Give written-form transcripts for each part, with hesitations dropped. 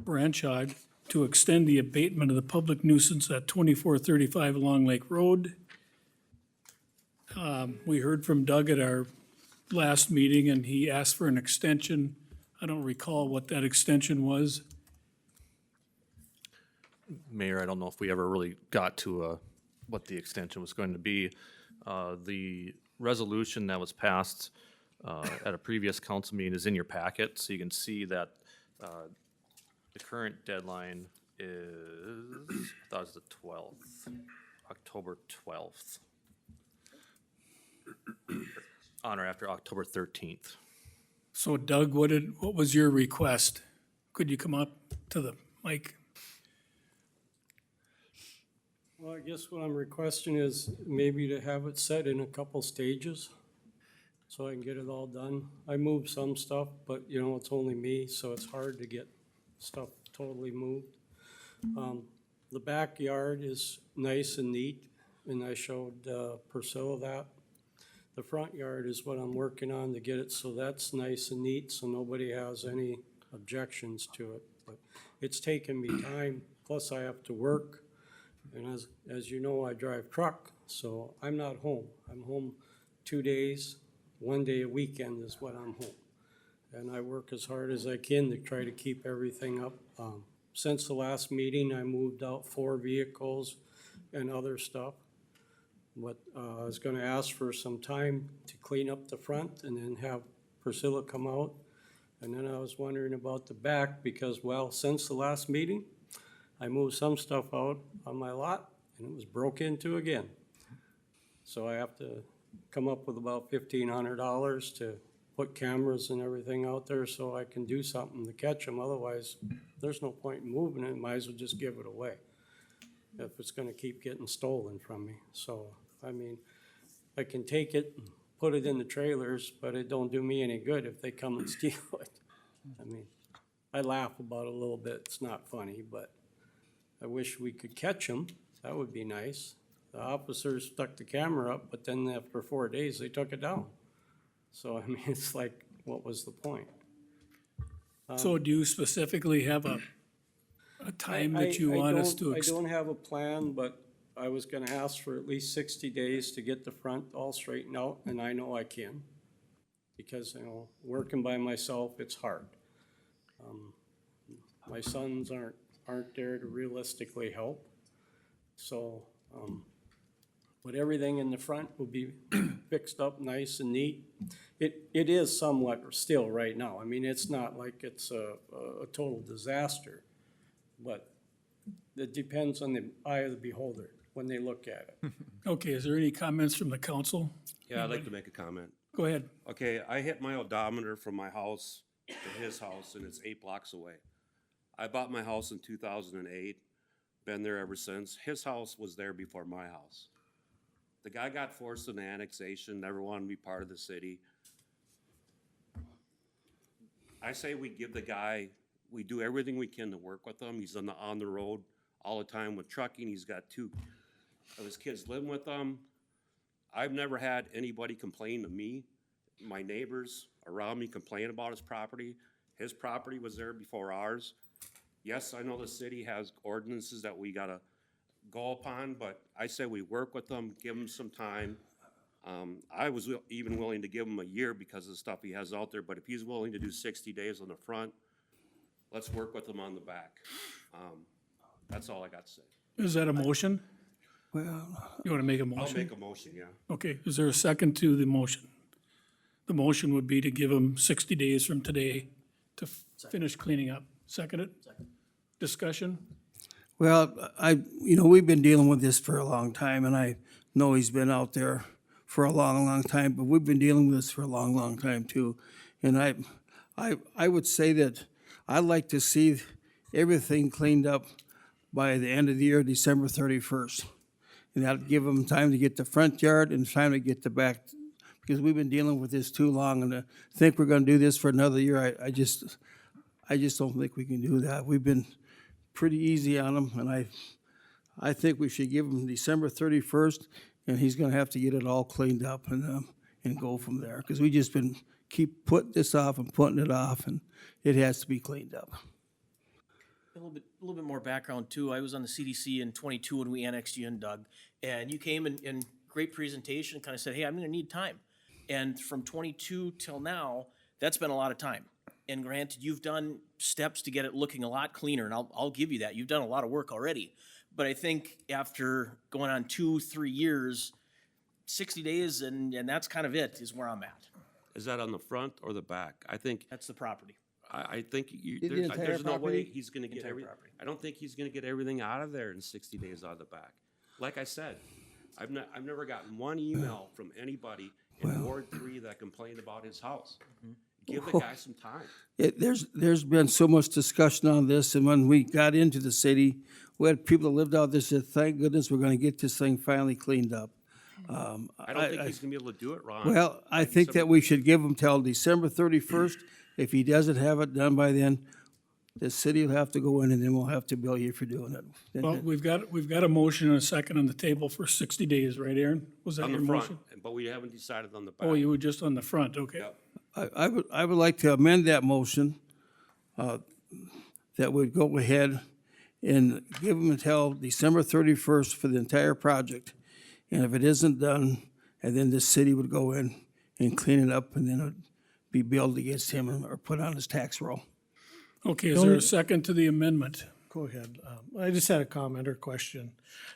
Branchog to extend the abatement of the public nuisance at 2435 Long Lake Road. We heard from Doug at our last meeting, and he asked for an extension. I don't recall what that extension was. Mayor, I don't know if we ever really got to what the extension was going to be. The resolution that was passed at a previous council meeting is in your packet, so you can see that the current deadline is, I thought it was the 12th, October 12th. On or after October 13th. So Doug, what was your request? Could you come up to the mic? Well, I guess what I'm requesting is maybe to have it set in a couple stages so I can get it all done. I moved some stuff, but you know, it's only me, so it's hard to get stuff totally moved. The backyard is nice and neat, and I showed Priscilla that. The front yard is what I'm working on to get it so that's nice and neat, so nobody has any objections to it. But it's taken me time, plus I have to work. And as you know, I drive truck, so I'm not home. I'm home 2 days, 1 day a weekend is when I'm home. And I work as hard as I can to try to keep everything up. Since the last meeting, I moved out 4 vehicles and other stuff. But I was gonna ask for some time to clean up the front and then have Priscilla come out. And then I was wondering about the back because, well, since the last meeting, I moved some stuff out on my lot and it was broke into again. So I have to come up with about $1,500 to put cameras and everything out there so I can do something to catch them. Otherwise, there's no point in moving it. Might as well just give it away if it's gonna keep getting stolen from me. So, I mean, I can take it and put it in the trailers, but it don't do me any good if they come and steal it. I mean, I laugh about it a little bit. It's not funny, but I wish we could catch them. That would be nice. The officers stuck the camera up, but then after 4 days, they took it down. So, I mean, it's like, what was the point? So do you specifically have a time that you want us to? I don't have a plan, but I was gonna ask for at least 60 days to get the front all straightened out, and I know I can. Because, you know, working by myself, it's hard. My sons aren't there to realistically help. So, but everything in the front will be fixed up nice and neat. It is somewhat still right now. I mean, it's not like it's a total disaster, but it depends on the eye of the beholder when they look at it. Okay, is there any comments from the council? Yeah, I'd like to make a comment. Go ahead. Okay, I hit my odometer from my house to his house, and it's 8 blocks away. I bought my house in 2008, been there ever since. His house was there before my house. The guy got forced into annexation, never wanted to be part of the city. I say we give the guy, we do everything we can to work with him. He's on the road all the time with trucking. He's got 2 of his kids living with him. I've never had anybody complain to me. My neighbors around me complain about his property. His property was there before ours. Yes, I know the city has ordinances that we gotta go upon, but I say we work with them, give him some time. I was even willing to give him a year because of the stuff he has out there, but if he's willing to do 60 days on the front, let's work with him on the back. That's all I got to say. Is that a motion? Well, You want to make a I'll motion? make a motion, yeah. Okay, is there a second to the motion? The motion would be to give them 60 days from today to finish cleaning up. Second it? Discussion? well, we've been dealing with this for a long time, and I know he's been out there for a long, long time, but we've been dealing with this for a long, long time too. And I would say that I'd like to see everything cleaned up by the end of the year, December 31st. And that'd give them time to get the front yard and time to get the back, because we've been dealing with this too long, and to think we're gonna do this for another year, I just don't think we can do that. We've been pretty easy on them, and I think we should give him December 31st, and he's gonna have to get it all cleaned up and go from there, because we just keep putting this off and putting it off, and it has to be cleaned up. A little bit more background too. I was on the CDC in '22 when we annexed you in, Doug, and you came and great presentation, kind of said, hey, I'm gonna need time. And from '22 till now, that's been a lot of time. And granted, you've done steps to get it looking a lot cleaner, and I'll give you that. You've done a lot of work already. But I think after going on 2-3 years, 60 days, and that's kind of it, is where I'm at. Is that on the front or the back? I think, That's the property. I think you, The entire there's no way property? he's gonna get Entire every, property. I don't think he's gonna get everything out of there in 60 days out of the back. Like I said, I've never gotten one email from anybody in Ward 3 that complained about his house. Give the guy some time. There's been so much discussion on this, and when we got into the city, we had people that lived out there said, thank goodness we're gonna get this thing finally cleaned up. I don't think he's gonna be able to do it, Ron. Well, I think that we should give him till December 31st. If he doesn't have it done by then, the city will have to go in and then we'll have to bill you for doing it. Well, we've got a motion and a second on the table for 60 days, right, Aaron? Was that On your the front, motion? but we haven't decided on the back. Oh, you were just on the front, okay. Yep. I would like to amend that motion, that would go ahead and give him until December 31st for the entire project. And if it isn't done, and then the city would go in and clean it up, and then it would be billed against him or put on his tax roll. Okay, is there a second to the amendment? Go ahead. I just had a comment or question.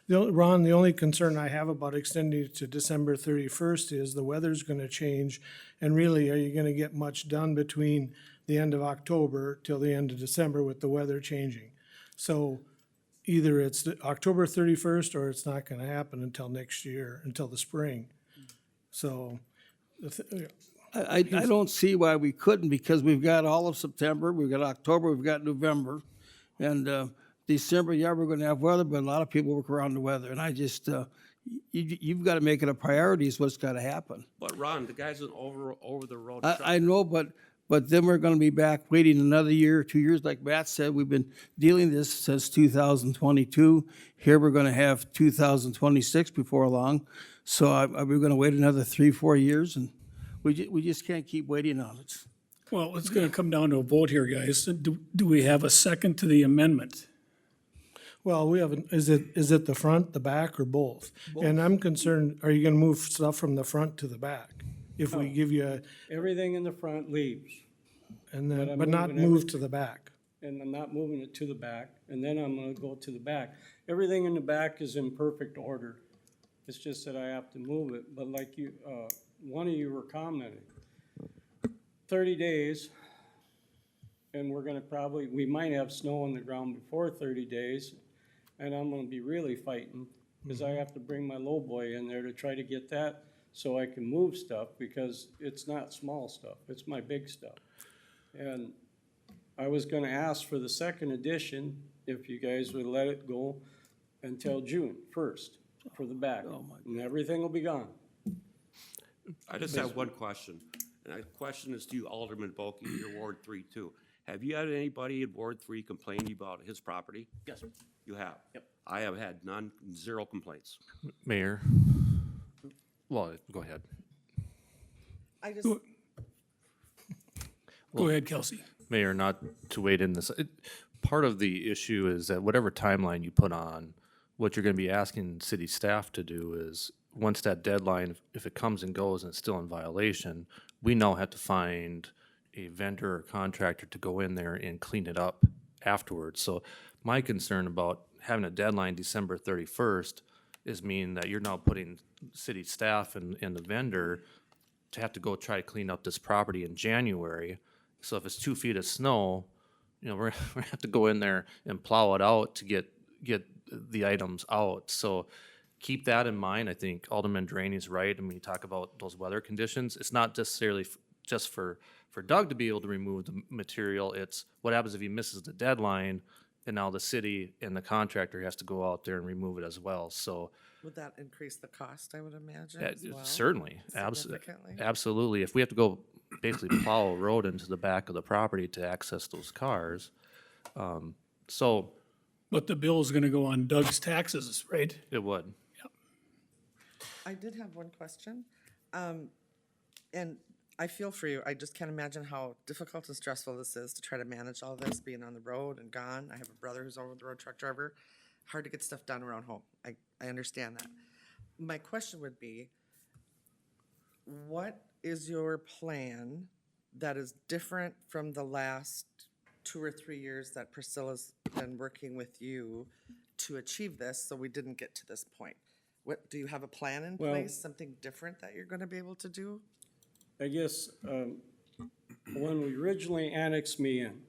Ron, the only concern I have about extending it to December 31st is the weather's gonna change. And really, are you gonna get much done between the end of October till the end of December with the weather changing? So either it's October 31st or it's not gonna happen until next year, until the spring. So, I don't see why we couldn't, because we've got all of September, we've got October, we've got November. And December, yeah, we're gonna have weather, but a lot of people work around the weather. And I just, you've gotta make it a priority is what's gotta happen. But Ron, the guy's an over the road I truck. know, but then we're gonna be back waiting another year, 2 years, like Matt said. We've been dealing this since 2022. Here, we're gonna have 2026 before long. So we're gonna wait another 3-4 years, and we just can't keep waiting on it. Well, it's gonna come down to a vote here, guys. Do we have a second to the amendment? well, we have, is it the front, the back, or both? And I'm concerned, are you gonna move stuff from the front to the back? If we give you a, Everything in the front leaves, and But then, I'm but not moving move to the back. and I'm not moving it to the back, and then I'm gonna go to the back. Everything in the back is in perfect order. It's just that I have to move it, but like you, one of you were commenting, 30 days, and we're gonna probably, we might have snow on the ground before 30 days, and I'm gonna be really fighting, because I have to bring my low boy in there to try to get that, so I can move stuff, because it's not small stuff, it's my big stuff. And I was gonna ask for the second edition, if you guys would let it go until June 1st for the back, and everything will be gone. I just have one question, and my question is to you, Alderman Bulkey, your Ward 3 too. Have you had anybody in Ward 3 complain to you about his property? Yes, sir. You have? Yep. I have had none, 0 complaints. Mayor? Well, go ahead. I just, Go ahead, Kelsey. Mayor, not to wade in this, part of the issue is that whatever timeline you put on, what you're gonna be asking city staff to do is, once that deadline, if it comes and goes and it's still in violation, we now have to find a vendor or contractor to go in there and clean it up afterwards. So my concern about having a deadline December 31st is mean that you're now putting city staff and the vendor to have to go try to clean up this property in January. So if it's 2 feet of snow, you know, we're gonna have to go in there and plow it out to get the items out. So keep that in mind. I think Alderman Delaney's right. And when you talk about those weather conditions, it's not necessarily just for Doug to be able to remove the material. It's what happens if he misses the deadline, and now the city and the contractor has to go out there and remove it as well. So would that increase the cost, I would imagine, yeah, as well? certainly, Significantly? absolutely. If we have to go basically plow a road into the back of the property to access those cars, so But the bill's gonna go on Doug's taxes, right? it would. I did have one question. And I feel for you. I just can't imagine how difficult and stressful this is to try to manage all this, being on the road and gone. I have a brother who's over the road truck driver. Hard to get stuff done around home. I understand that. My question would be, what is your plan that is different from the last 2 or 3 years that Priscilla's been working with you to achieve this, so we didn't get to this point? What, do you have a plan in Well- place, something different that you're gonna be able to do? I guess, when we originally annexed me in,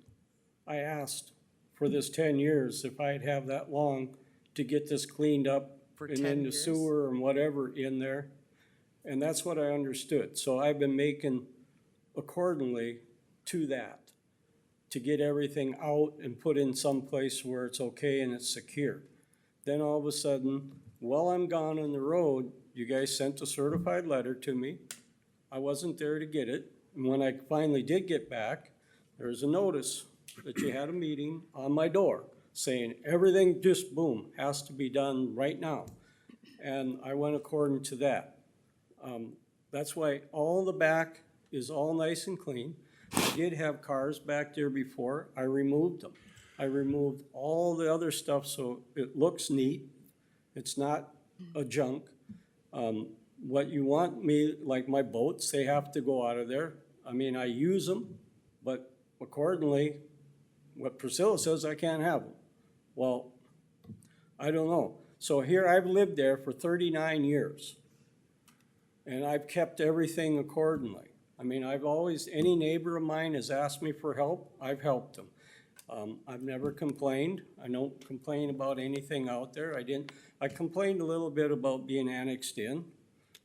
I asked for this 10 years, if I'd have that long to get this cleaned up For and 10 then the years? sewer and whatever in there. And that's what I understood. So I've been making accordingly to that, to get everything out and put in some place where it's okay and it's secure. Then all of a sudden, while I'm gone on the road, you guys sent a certified letter to me. I wasn't there to get it. And when I finally did get back, there was a notice that you had a meeting on my door saying everything just boom, has to be done right now. And I went according to that. That's why all the back is all nice and clean. I did have cars back there before. I removed them. I removed all the other stuff so it looks neat. It's not a junk. What you want me, like my boats, they have to go out of there. I mean, I use them, but accordingly, what Priscilla says, I can't have them. Well, I don't know. So here I've lived there for 39 years. And I've kept everything accordingly. I mean, I've always, any neighbor of mine has asked me for help, I've helped them. I've never complained. I don't complain about anything out there. I complained a little bit about being annexed in,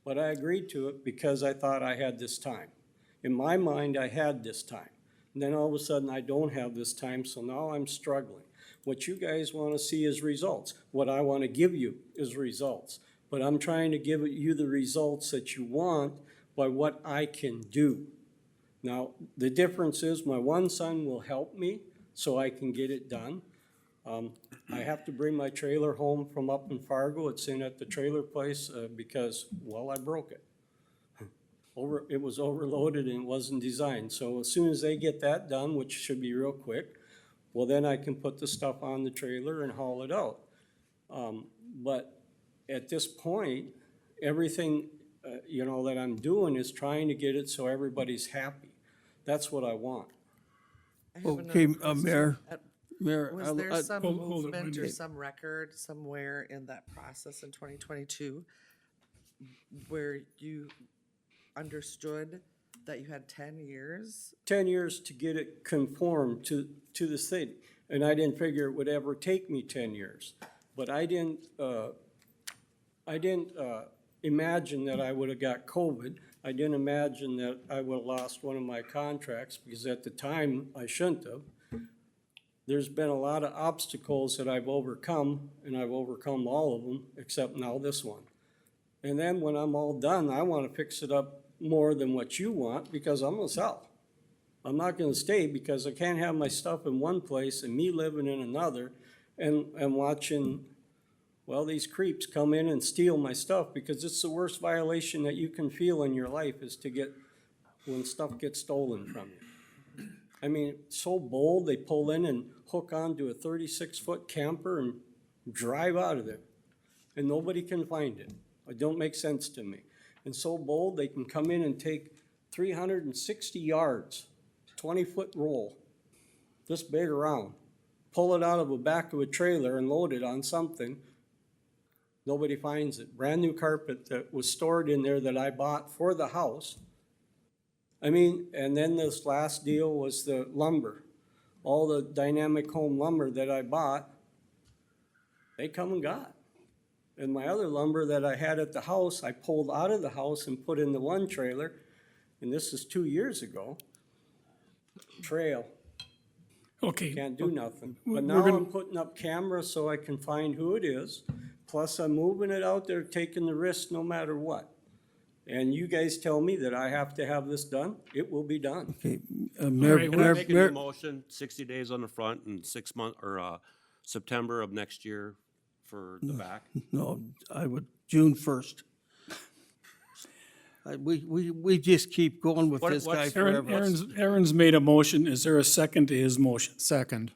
but I agreed to it because I thought I had this time. In my mind, I had this time. And then all of a sudden, I don't have this time, so now I'm struggling. What you guys want to see is results. What I want to give you is results. But I'm trying to give you the results that you want by what I can do. Now, the difference is my one son will help me so I can get it done. I have to bring my trailer home from up in Fargo. It's in at the trailer place because, well, I broke it. It was overloaded and it wasn't designed. So as soon as they get that done, which should be real quick, well, then I can put the stuff on the trailer and haul it out. But at this point, everything, that I'm doing is trying to get it so everybody's happy. That's what I want. I have Okay, another question. Mayor. Uh, Mayor, Was there some Hold it, movement or Wendy. some record somewhere in that process in 2022 where you understood that you had 10 years? 10 years to get it conformed to the city. And I didn't figure it would ever take me 10 years. But I didn't imagine that I would have got COVID. I didn't imagine that I would have lost one of my contracts because at the time I shouldn't have. There's been a lot of obstacles that I've overcome, and I've overcome all of them except now this one. And then when I'm all done, I want to fix it up more than what you want because I'm gonna sell. I'm not gonna stay because I can't have my stuff in one place and me living in another and watching, well, these creeps come in and steal my stuff because it's the worst violation that you can feel in your life is to get, when stuff gets stolen from you. I mean, so bold, they pull in and hook onto a 36-foot camper and drive out of there. And nobody can find it. It don't make sense to me. And so bold, they can come in and take 360 yards, 20-foot roll, this big around, pull it out of the back of a trailer and load it on something. Nobody finds it. Brand new carpet that was stored in there that I bought for the house. I mean, and then this last deal was the lumber. All the dynamic home lumber that I bought, they come and got. And my other lumber that I had at the house, I pulled out of the house and put in the one trailer, and this is 2 years ago. Trail, Okay. can't do nothing. We're But now gonna- I'm putting up cameras so I can find who it is. Plus I'm moving it out there, taking the risk no matter what. And you guys tell me that I have to have this done, it will be done. Okay, Mayor, right, Can I Mayor, make a Mayor, new motion, 60 days on the front and 6 month, or September of next year for the back? no, I would, June 1st. We just keep going with What- this guy what's- forever. Aaron's made a motion. Is there a second to his motion? Second.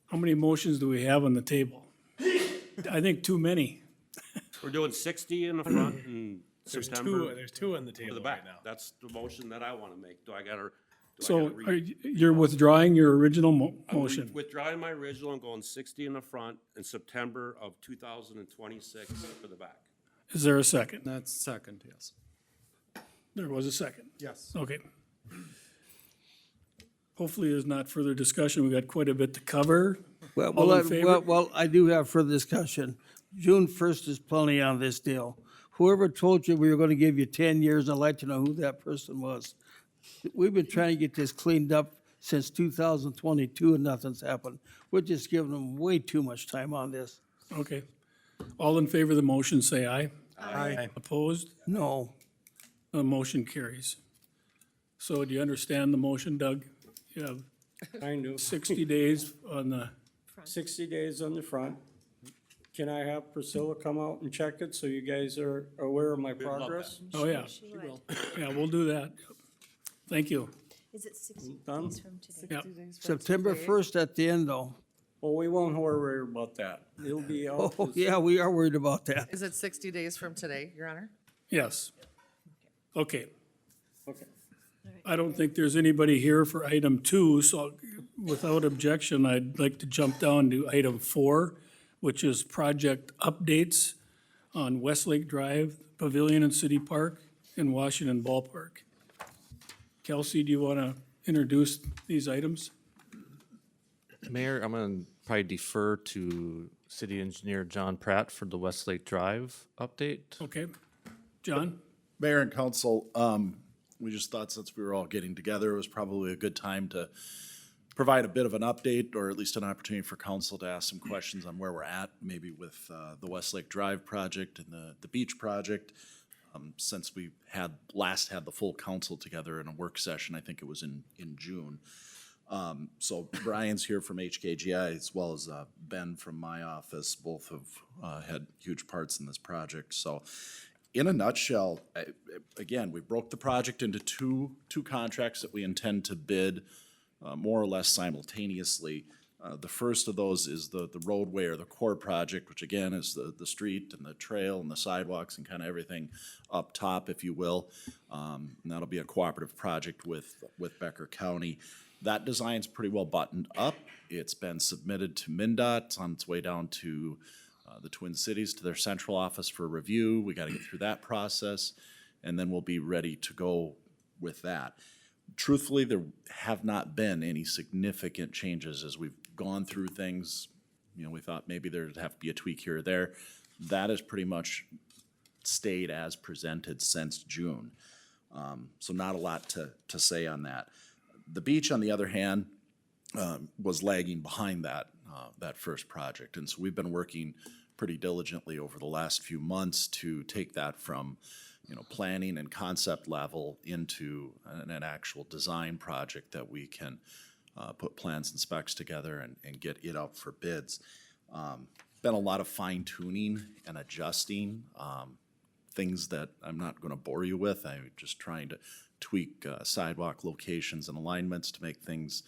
How many motions do we have on the table? I think too many. We're doing 60 in the front and September There's two on the to table the right back. now. That's the motion that I wanna make. Do I gotta? So you're withdrawing your original I'm motion? withdrawing my original and going 60 in the front and September of 2026 for the back. Is there a second? That's second, yes. There was a second. Yes. Okay. Hopefully there's not further discussion. We got quite a bit to cover. Well, All in well, favor? well, I do have further discussion. June 1st is plenty on this deal. Whoever told you we were gonna give you 10 years, I'd like to know who that person was. We've been trying to get this cleaned up since 2022 and nothing's happened. We're just giving them way too much time on this. Okay. All in favor of the motion, say aye. Aye. Opposed? No. The motion carries. So do you understand the motion, Doug? You have Kind of. 60 days on the, 60 days on the front. Can I have Priscilla come out and check it so you guys are aware of my We'd love that. progress? oh, yeah. Yeah, we'll do that. Thank you. Is it 60 Done? days from today? Yep. September 1st at the end, though. Well, we won't worry about that. It'll be out. Oh, yeah, we are worried about that. Is it 60 days from today, Your Honor? Yes. Okay. Okay. I don't think there's anybody here for item 2, so without objection, I'd like to jump down to item 4, which is project updates on Westlake Drive, Pavilion and City Park, and Washington Ballpark. Kelsey, do you want to introduce these items? Mayor, I'm gonna probably defer to City Engineer John Pratt for the Westlake Drive update. Okay. John? Mayor and council, we just thought since we were all getting together, it was probably a good time to provide a bit of an update, or at least an opportunity for council to ask some questions on where we're at, maybe with the Westlake Drive project and the beach project. Since we last had the full council together in a work session, I think it was in June. So Brian's here from HKGI as well as Ben from my office. Both have had huge parts in this project. So in a nutshell, again, we broke the project into two contracts that we intend to bid more or less simultaneously. The first of those is the roadway or the core project, which again is the street and the trail and the sidewalks and kind of everything up top, if you will. And that'll be a cooperative project with Becker County. That design's pretty well buttoned up. It's been submitted to MnDOT. It's on its way down to the Twin Cities, to their central office for review. We gotta get through that process, and then we'll be ready to go with that. Truthfully, there have not been any significant changes as we've gone through things. You know, we thought maybe there'd have to be a tweak here or there. That has pretty much stayed as presented since June. So not a lot to say on that. The beach, on the other hand, was lagging behind that first project. And so we've been working pretty diligently over the last few months to take that from, planning and concept level into an actual design project that we can put plans and specs together and get it out for bids. Been a lot of fine tuning and adjusting, things that I'm not gonna bore you with. I'm just trying to tweak sidewalk locations and alignments to make things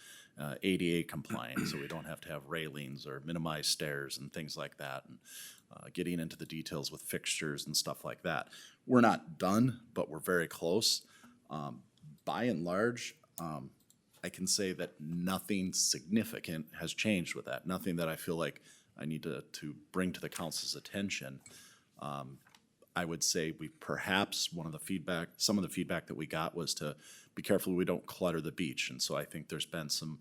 ADA compliant, so we don't have to have railings or minimize stairs and things like that, and getting into the details with fixtures and stuff like that. We're not done, but we're very close. By and large, I can say that nothing significant has changed with that, nothing that I feel like I need to bring to the council's attention. I would say some of the feedback that we got was to be careful we don't clutter the beach. And so I think there's been some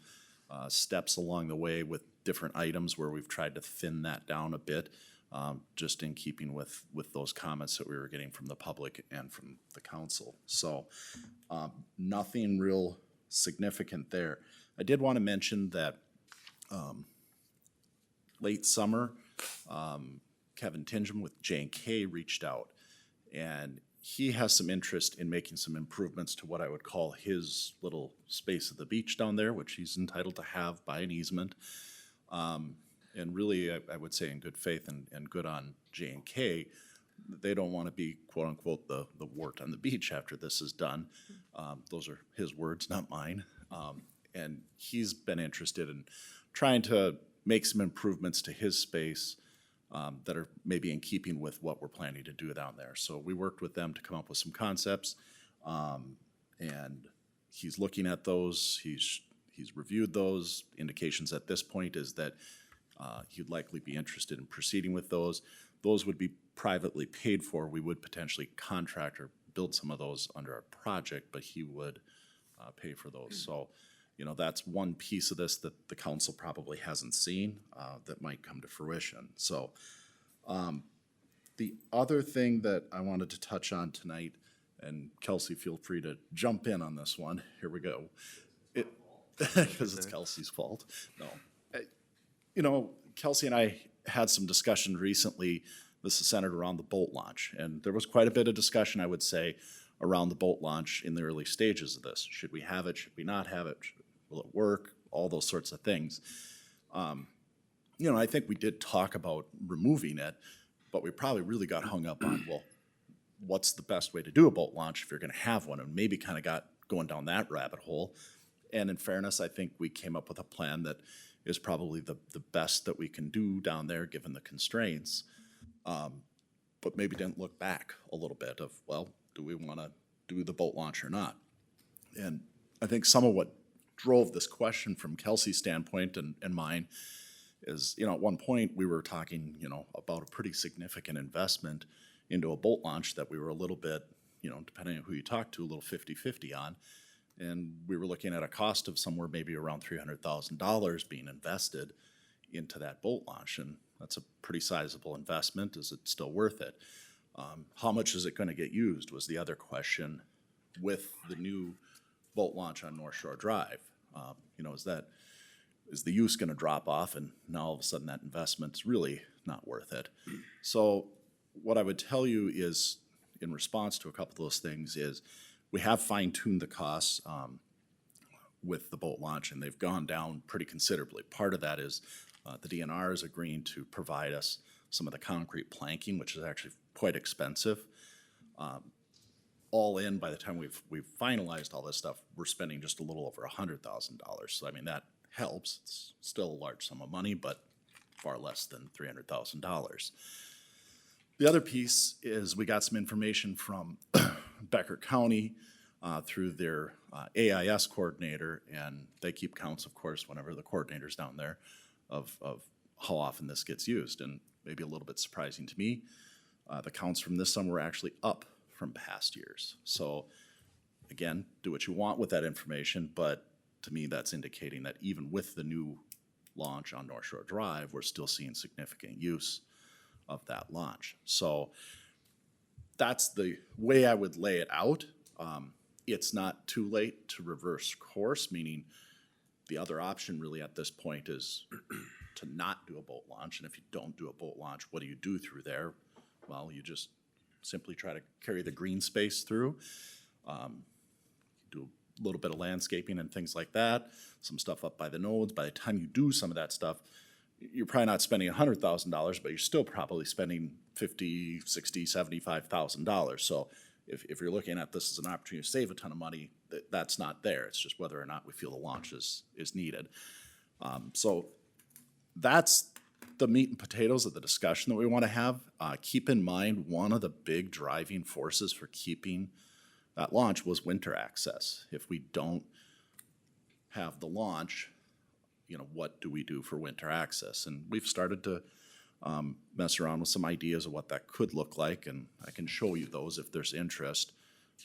steps along the way with different items where we've tried to thin that down a bit, just in keeping with those comments that we were getting from the public and from the council. So nothing real significant there. I did want to mention that late summer, Kevin Tingham with J&K reached out, and he has some interest in making some improvements to what I would call his little space of the beach down there, which he's entitled to have by an easement. And really, I would say in good faith and good on J&K, they don't want to be quote unquote the wart on the beach after this is done. Those are his words, not mine. And he's been interested in trying to make some improvements to his space that are maybe in keeping with what we're planning to do down there. So we worked with them to come up with some concepts, and he's looking at those. He's reviewed those. Indications at this point is that he'd likely be interested in proceeding with those. Those would be privately paid for. We would potentially contract or build some of those under our project, but he would pay for those. So, you know, that's one piece of this that the council probably hasn't seen that might come to fruition. So, the other thing that I wanted to touch on tonight, and Kelsey, feel free to jump in on this one. Here we go. Because it's Kelsey's fault. No. You know, Kelsey and I had some discussion recently. This is centered around the boat launch, and there was quite a bit of discussion, I would say, around the boat launch in the early stages of this. Should we have it? Should we not have it? Will it work? All those sorts of things. You know, I think we did talk about removing it, but we probably really got hung up on, well, what's the best way to do a boat launch if you're going to have one, and maybe kind of got going down that rabbit hole. And in fairness, I think we came up with a plan that is probably the best that we can do down there, given the constraints. But maybe didn't look back a little bit of, well, do we want to do the boat launch or not? And I think some of what drove this question from Kelsey's standpoint and mine is, you know, at one point we were talking, you know, about a pretty significant investment into a boat launch that we were a little bit, you know, depending on who you talk to, a little 50-50 on. And we were looking at a cost of somewhere maybe around $300,000 being invested into that boat launch. And that's a pretty sizable investment. Is it still worth it? How much is it going to get used was the other question with the new boat launch on North Shore Drive. You know, is the use going to drop off, and now all of a sudden that investment's really not worth it? So what I would tell you is, in response to a couple of those things, is we have fine-tuned the costs with the boat launch, and they've gone down pretty considerably. Part of that is the DNR is agreeing to provide us some of the concrete planking, which is actually quite expensive. All in, by the time we've finalized all this stuff, we're spending just a little over $100,000. So I mean, that helps. It's still a large sum of money, but far less than $300,000. The other piece is we got some information from Becker County through their AIS coordinator, and they keep counts, of course, whenever the coordinator's down there, of how often this gets used. And maybe a little bit surprising to me, the counts from this summer were actually up from past years. So again, do what you want with that information, but to me, that's indicating that even with the new launch on North Shore Drive, we're still seeing significant use of that launch. So that's the way I would lay it out. It's not too late to reverse course, meaning the other option really at this point is to not do a boat launch. And if you don't do a boat launch, what do you do through there? Well, you just simply try to carry the green space through. Do a little bit of landscaping and things like that, some stuff up by the nodes. By the time you do some of that stuff, you're probably not spending $100,000, but you're still probably spending $50,000, $60,000, $75,000. So if you're looking at this as an opportunity to save a ton of money, that's not there. It's just whether or not we feel the launch is needed. So that's the meat and potatoes of the discussion that we want to have. Keep in mind, one of the big driving forces for keeping that launch was winter access. If we don't have the launch, you know, what do we do for winter access? And we've started to mess around with some ideas of what that could look like, and I can show you those if there's interest.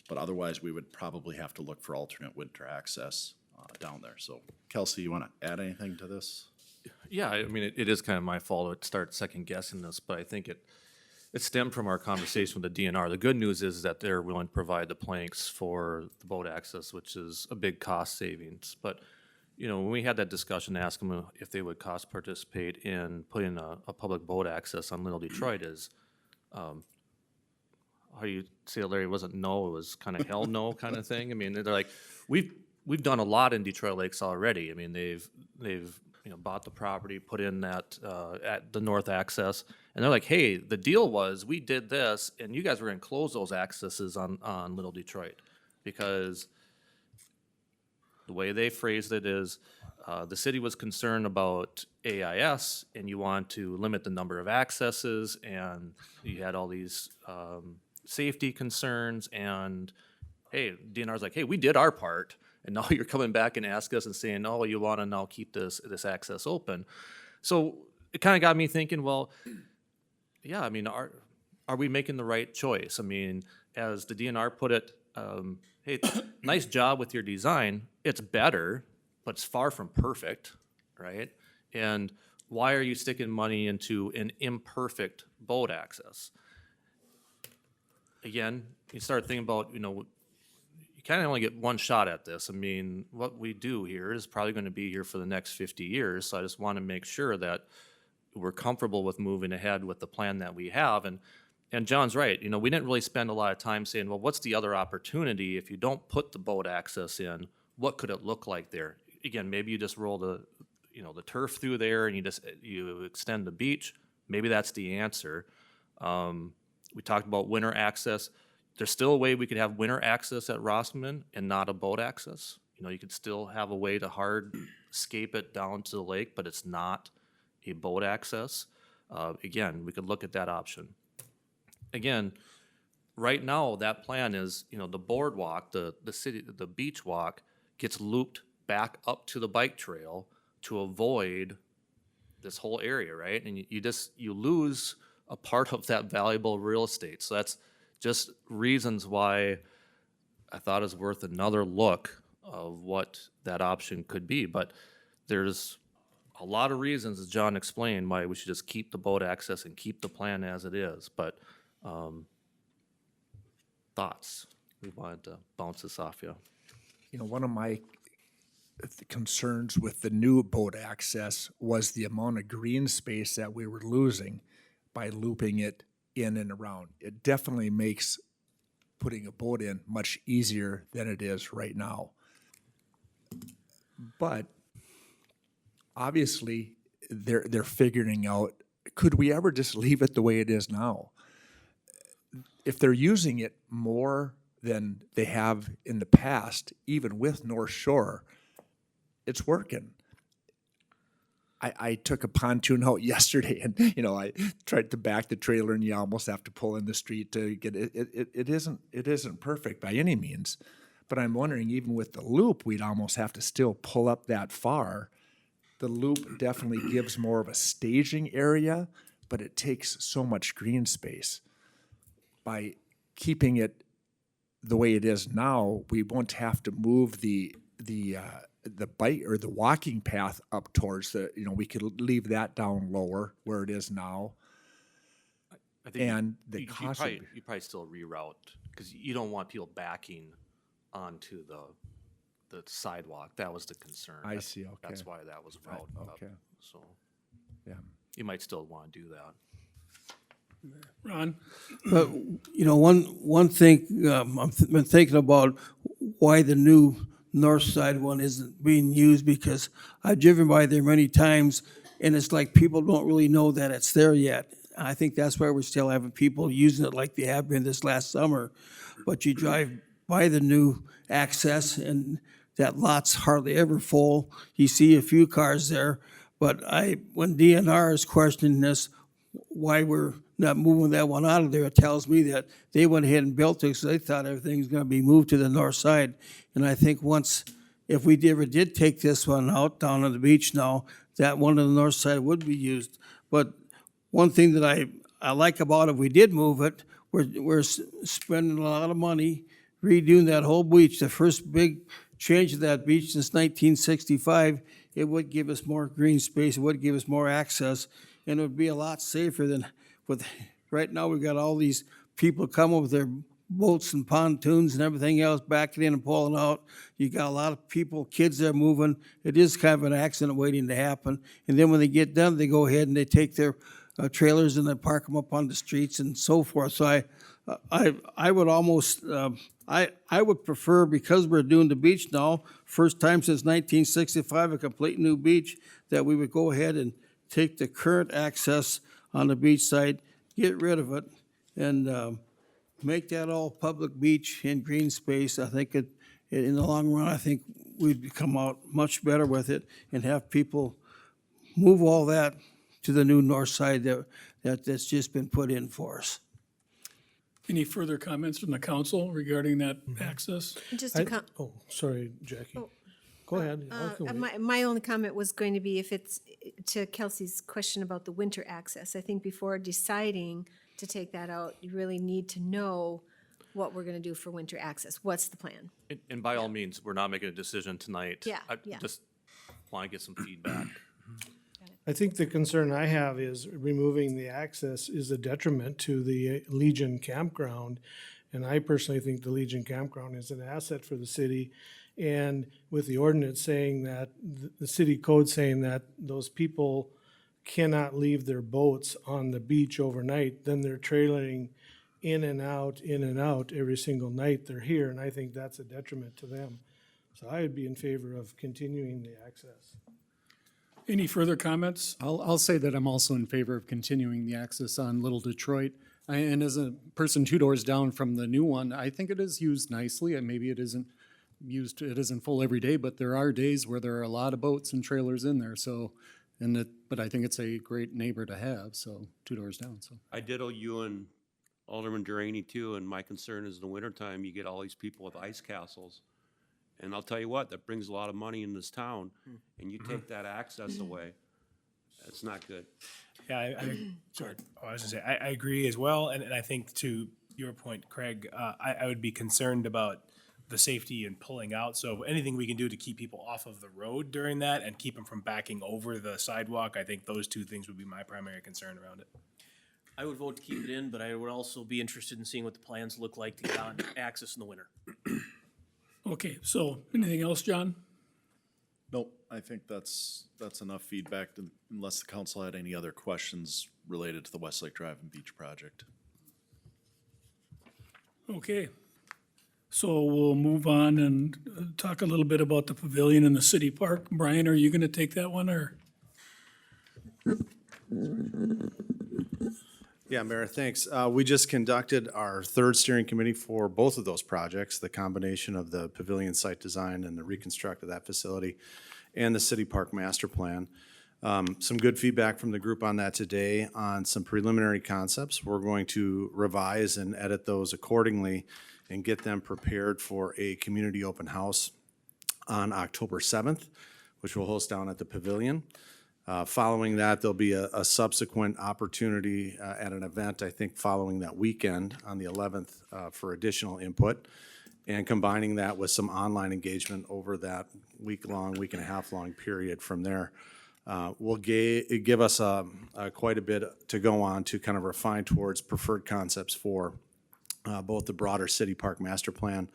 But otherwise, we would probably have to look for alternate winter access down there. So Kelsey, you want to add anything to this? Yeah, I mean, it is kind of my fault to start second guessing this, but I think it stemmed from our conversation with the DNR. The good news is that they're willing to provide the planks for the boat access, which is a big cost savings. But, you know, when we had that discussion, to ask them if they would cost participate in putting a public boat access on Little Detroit is, how do you say it, Larry? It wasn't no, it was kind of hell no kind of thing. I mean, they're like, we've we've done a lot in Detroit Lakes already. I mean, they've bought the property, put in that at the north access, and they're like, hey, the deal was we did this, and you guys were going to close those accesses on Little Detroit, because the way they phrased it is the city was concerned about AIS, and you want to limit the number of accesses, and you had all these safety concerns, and hey, DNR's like, hey, we did our part, and now you're coming back and asking us and saying, oh, you want to now keep this access open. So it kind of got me thinking, well, yeah, I mean, are we making the right choice? I mean, as the DNR put it, hey, nice job with your design. It's better, but it's far from perfect, right? And why are you sticking money into an imperfect boat access? Again, you start thinking about, you kind of only get one shot at this. I mean, what we do here is probably going to be here for the next 50 years. So I just want to make sure that we're comfortable with moving ahead with the plan that we have. And John's right. We didn't really spend a lot of time saying, well, what's the other opportunity if you don't put the boat access in? What could it look like there? Again, maybe you just roll the turf through there and you extend the beach. Maybe that's the answer. We talked about winter access. There's still a way we could have winter access at Rossman and not a boat access. You could still have a way to hard escape it down to the lake, but it's not a boat access. Again, we could look at that option. Again, right now, that plan is, the boardwalk, the beach walk gets looped back up to the bike trail to avoid this whole area, right? And you lose a part of that valuable real estate. So that's just reasons why I thought it was worth another look of what that option could be. But there's a lot of reasons, as John explained, why we should just keep the boat access and keep the plan as it is. But thoughts? We wanted to bounce this off you. One of my concerns with the new boat access was the amount of green space that we were losing by looping it in and around. It definitely makes putting a boat in much easier than it is right now. But obviously, they're figuring out, could we ever just leave it the way it is now? If they're using it more than they have in the past, even with North Shore, it's working. I took a pontoon out yesterday, and I tried to back the trailer, and you almost have to pull in the street to get it. It isn't perfect by any means, but I'm wondering, even with the loop, we'd almost have to still pull up that far. The loop definitely gives more of a staging area, but it takes so much green space. By keeping it the way it is now, we won't have to move the bike or the walking path up towards we could leave that down lower where it is now. I think And the you cost probably, would- you probably still reroute, because you don't want people backing onto the sidewalk. That was the concern. I That's- see, okay. That's why that was routed up. okay. So Yeah. you might still want to do that. Ron? But, one thing, been thinking about why the new north side one isn't being used, because I've driven by there many times, and it's like people don't really know that it's there yet. I think that's why we're still having people using it like they have been this last summer. But you drive by the new access, and that lot's hardly ever full. You see a few cars there, but when DNR is questioning this, why we're not moving that one out of there, it tells me that they went ahead and built it because they thought everything's gonna be moved to the north side. And I think if we ever did take this one out down on the beach now, that one on the north side would be used. But one thing that I like about it, if we did move it, we're spending a lot of money redoing that whole beach. The first big change of that beach since 1965, it would give us more green space, it would give us more access, and it would be a lot safer than right now. We've got all these people coming with their boats and pontoons and everything else, backing in and pulling out. You got a lot of people, kids there moving. It is kind of an accident waiting to happen. And then when they get done, they go ahead and they take their trailers and they park them up on the streets and so forth. So I would almost, I would prefer, because we're doing the beach now, first time since 1965, a complete new beach, that we would go ahead and take the current access on the beach side, get rid of it, and make that all public beach and green space. I think in the long run, I think we'd come out much better with it and have people move all that to the new north side that's just been put in for us. Any further comments from the council regarding that access? Just a Oh, sorry, Jackie. Go ahead. I can wait. my only comment was going to be if it's, to Kelsey's question about the winter access, I think before deciding to take that out, you really need to know what we're gonna do for winter access. What's the plan? And by all means, we're not making a decision tonight. Yeah, I yeah. just want to get some feedback. I think the concern I have is removing the access is a detriment to the Legion campground. And I personally think the Legion campground is an asset for the city. And with the ordinance saying that, the city code saying that those people cannot leave their boats on the beach overnight, then they're trailering in and out every single night they're here. And I think that's a detriment to them. So I would be in favor of continuing the access. Any further comments? I'll say that I'm also in favor of continuing the access on Little Detroit. And as a person 2 doors down from the new one, I think it is used nicely, and maybe it isn't used, it isn't full every day, but there are days where there are a lot of boats and trailers in there, so, but I think it's a great neighbor to have, so 2 doors down, so. I ditto you and Alderman Duraney too, and my concern is in the wintertime, you get all these people with ice castles. And I'll tell you what, that brings a lot of money in this town, and you take that access away, that's not good. Yeah, sorry. Oh, I was gonna say, I agree as well, and I think to your point, Craig, I would be concerned about the safety and pulling out, so anything we can do to keep people off of the road during that and keep them from backing over the sidewalk, I think those two things would be my primary concern around it. I would vote to keep it in, but I would also be interested in seeing what the plans look like to get on access in the winter. Okay, so anything else, John? Nope, I think that's enough feedback, unless the council had any other questions related to the Westlake Drive and Beach project. Okay. So we'll move on and talk a little bit about the pavilion in the city park. Brian, are you gonna take that one, or? Yeah, Mayor, thanks. We just conducted our third steering committee for both of those projects, the combination of the pavilion site design and the reconstruct of that facility and the city park master plan. Some good feedback from the group on that today on some preliminary concepts. We're going to revise and edit those accordingly and get them prepared for a community open house on October 7th, which we'll host down at the pavilion. Following that, there'll be a subsequent opportunity at an event, I think, following that weekend on the 11th for additional input. And combining that with some online engagement over that week and a half long period from there will give us quite a bit to go on to kind of refine towards preferred concepts for both the broader city park master plan,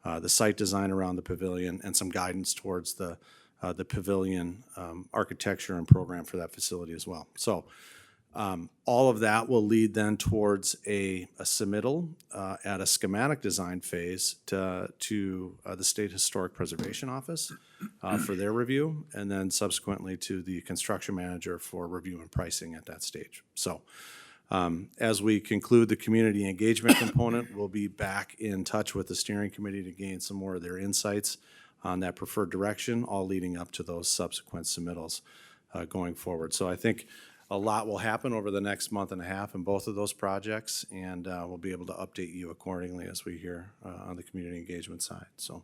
the site design around the pavilion, and some guidance towards the pavilion architecture and program for that facility as well. So all of that will lead then towards a submittal at a schematic design phase to the State Historic Preservation Office for their review, and then subsequently to the construction manager for review and pricing at that stage. So as we conclude the community engagement component, we'll be back in touch with the steering committee to gain some more of their insights on that preferred direction, all leading up to those subsequent submittals going forward. So I think a lot will happen over the next month and a half in both of those projects, and we'll be able to update you accordingly as we hear on the community engagement side. So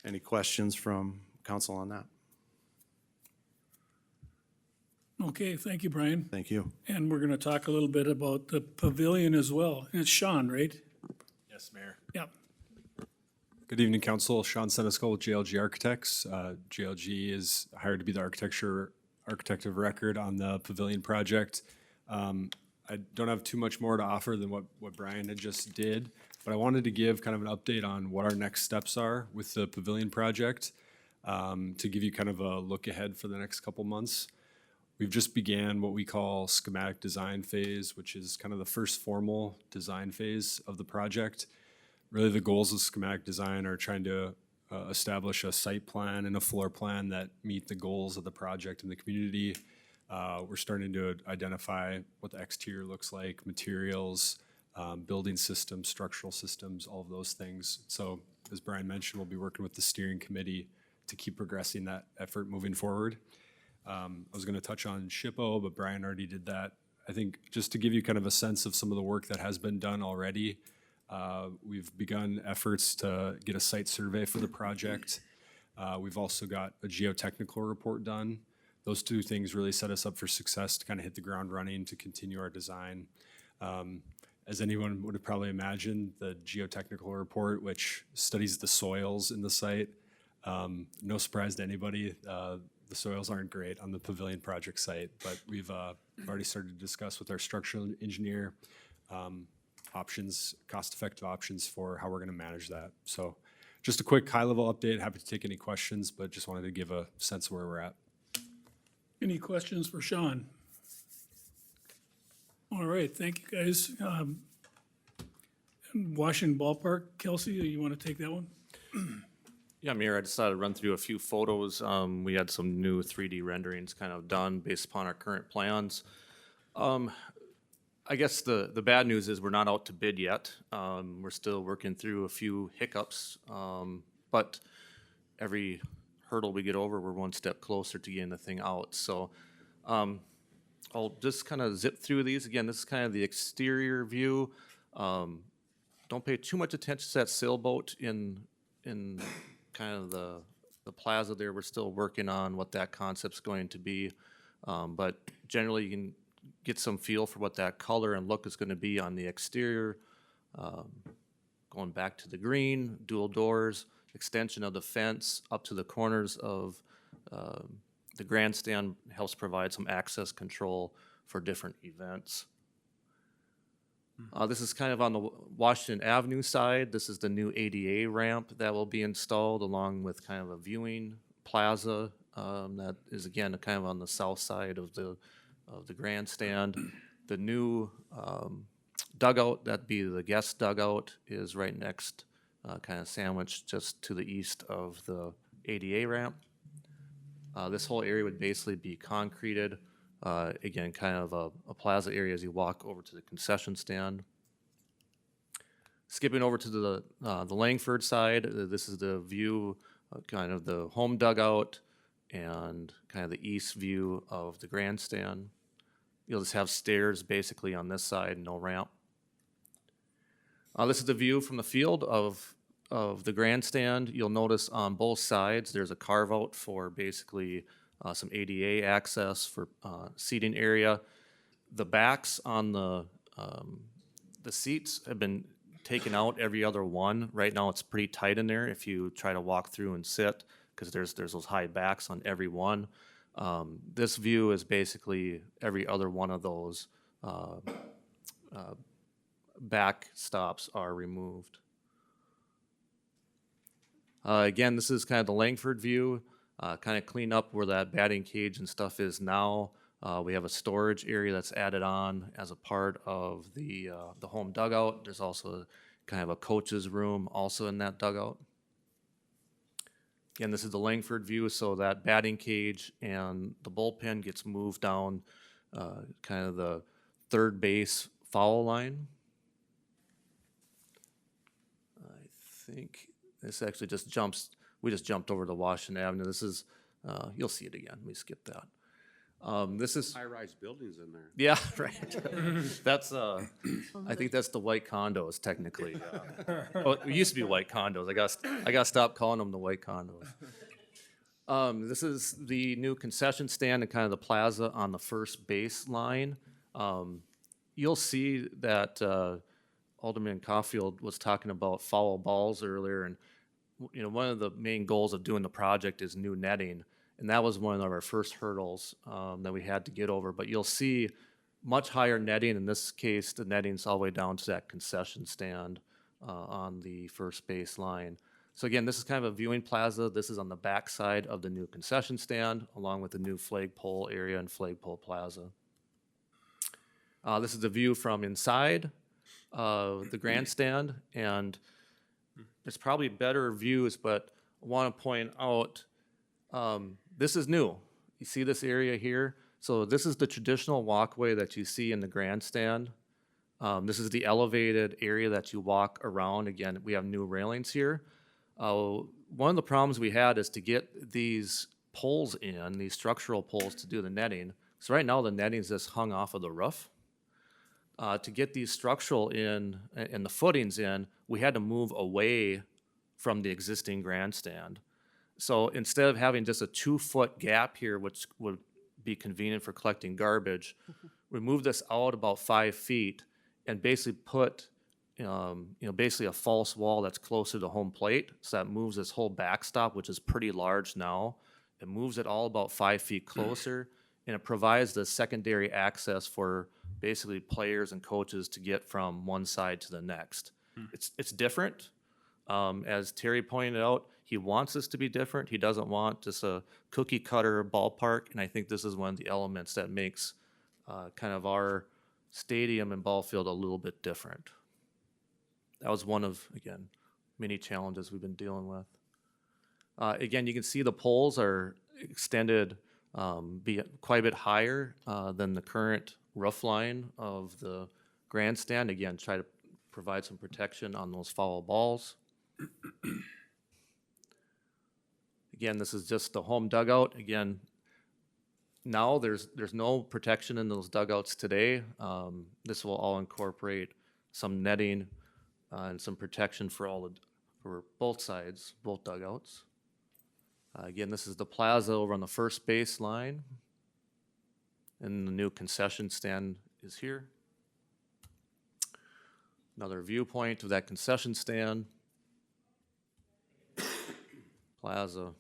any questions from council on that? Okay, thank you, Brian. Thank you. And we're gonna talk a little bit about the pavilion as well. It's Sean, right? Yes, Mayor. Yeah. Good evening, Council. Sean Senesco with JLG Architects. JLG is hired to be the architect of record on the pavilion project. I don't have too much more to offer than what Brian had just did, but I wanted to give kind of an update on what our next steps are with the pavilion project, to give you kind of a look ahead for the next couple months. we've just began what we call schematic design phase, which is kind of the first formal design phase of the project. Really, the goals of schematic design are trying to establish a site plan and a floor plan that meet the goals of the project and the community. We're starting to identify what the exterior looks like, materials, building systems, structural systems, all of those things. So as Brian mentioned, we'll be working with the steering committee to keep progressing that effort moving forward. I was going to touch on SHPO, but Brian already did that. I think just to give you kind of a sense of some of the work that has been done already, we've begun efforts to get a site survey for the project. We've also got a geotechnical report done. Those two things really set us up for success to kind of hit the ground running to continue our design. As anyone would have probably imagined, the geotechnical report, which studies the soils in the site, no surprise to anybody, the soils aren't great on the Pavilion project site, but we've already started to discuss with our structural engineer options, cost-effective options for how we're going to manage that. So just a quick high-level update. Happy to take any questions, but just wanted to give a sense of where we're at. Any questions for Sean? All right, thank you, guys. Washington Ballpark, Kelsey, you want to take that one? Yeah, Mayor, I decided to run through a few photos. We had some new 3D renderings kind of done based upon our current plans. I guess the bad news is we're not out to bid yet. We're still working through a few hiccups, but every hurdle we get over, we're one step closer to getting the thing out. So I'll just kind of zip through these. Again, this is kind of the exterior view. Don't pay too much attention to that sailboat in kind of the plaza there. We're still working on what that concept's going to be. But generally, you can get some feel for what that color and look is going to be on the exterior. Going back to the green, dual doors, extension of the fence up to the corners of the grandstand helps provide some access control for different events. This is kind of on the Washington Avenue side. This is the new ADA ramp that will be installed along with kind of a viewing plaza that is again kind of on the south side of the grandstand. The new dugout, that'd be the guest dugout, is right next, kind of sandwiched just to the east of the ADA ramp. This whole area would basically be concreted. Again, kind of a plaza area as you walk over to the concession stand. Skipping over to the Langford side, this is the view, kind of the home dugout and kind of the east view of the grandstand. You'll just have stairs basically on this side, no ramp. This is the view from the field of the grandstand. You'll notice on both sides there's a carve out for basically some ADA access for seating area. The backs on the seats have been taken out every other one. Right now it's pretty tight in there if you try to walk through and sit, because there's those high backs on every one. This view is basically every other one of those back stops are removed. Again, this is kind of the Langford view, kind of clean up where that batting cage and stuff is now. We have a storage area that's added on as a part of the home dugout. There's also kind of a coach's room also in that dugout. Again, this is the Langford view, so that batting cage and the bullpen gets moved down kind of the third base foul line. I think this actually just jumps, we just jumped over to Washington Avenue. This is, you'll see it again. We skipped that. This is, High-rise buildings in there. yeah, right. That's, I think that's the white condos technically. Oh, it used to be white condos. I got to stop calling them the white condos. This is the new concession stand and kind of the plaza on the first base line. You'll see that Alderman Caulfield was talking about foul balls earlier, and you know, one of the main goals of doing the project is new netting. And that was one of our first hurdles that we had to get over. But you'll see much higher netting. In this case, the netting's all the way down to that concession stand on the first base line. So again, this is kind of a viewing plaza. This is on the back side of the new concession stand, along with the new flagpole area and flagpole plaza. This is the view from inside the grandstand, and there's probably better views, but I want to point out, this is new. You see this area here? So this is the traditional walkway that you see in the grandstand. This is the elevated area that you walk around. Again, we have new railings here. One of the problems we had is to get these poles in, these structural poles to do the netting. So right now the netting is just hung off of the roof. To get these structural in and the footings in, we had to move away from the existing grandstand. So instead of having just a 2-foot gap here, which would be convenient for collecting garbage, we moved this out about 5 feet and basically put, basically a false wall that's closer to home plate. So that moves this whole backstop, which is pretty large now. It moves it all about 5 feet closer, and it provides the secondary access for basically players and coaches to get from one side to the next. It's different. As Terry pointed out, he wants this to be different. He doesn't want just a cookie cutter ballpark, and I think this is one of the elements that makes kind of our stadium and ball field a little bit different. That was one of, again, many challenges we've been dealing with. Again, you can see the poles are extended quite a bit higher than the current roof line of the grandstand. Again, try to provide some protection on those foul balls. Again, this is just the home dugout. Again, now there's no protection in those dugouts today. This will all incorporate some netting and some protection for both sides, both dugouts. Again, this is the plaza over on the first base line, and the new concession stand is here. Another viewpoint of that concession stand. Plaza.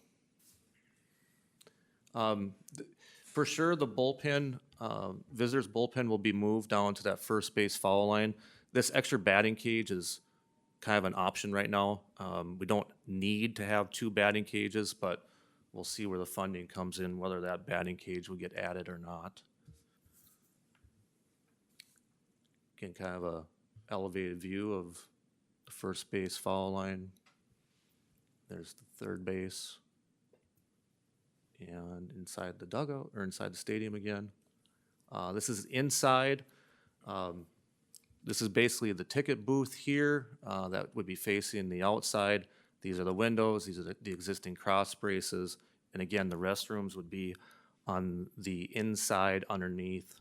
For sure, the bullpen, visitors' bullpen will be moved down to that first base foul line. This extra batting cage is kind of an option right now. We don't need to have 2 batting cages, but we'll see where the funding comes in, whether that batting cage will get added or not. Again, kind of a elevated view of the first base foul line. There's the third base. And inside the dugout, or inside the stadium again. This is inside. This is basically the ticket booth here that would be facing the outside. These are the windows, these are the existing cross braces. And again, the restrooms would be on the inside underneath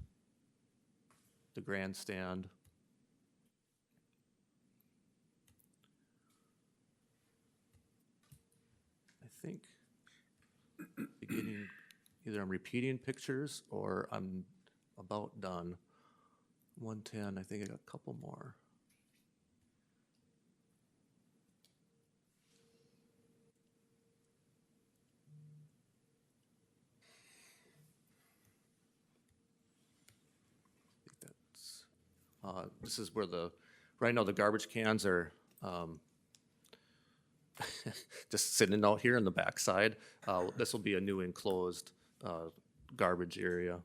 the grandstand. I think beginning, either I'm repeating pictures or I'm about done. 110, I think I got a couple more. I think that's, this is where right now the garbage cans are just sitting out here in the backside. This will be a new enclosed garbage area.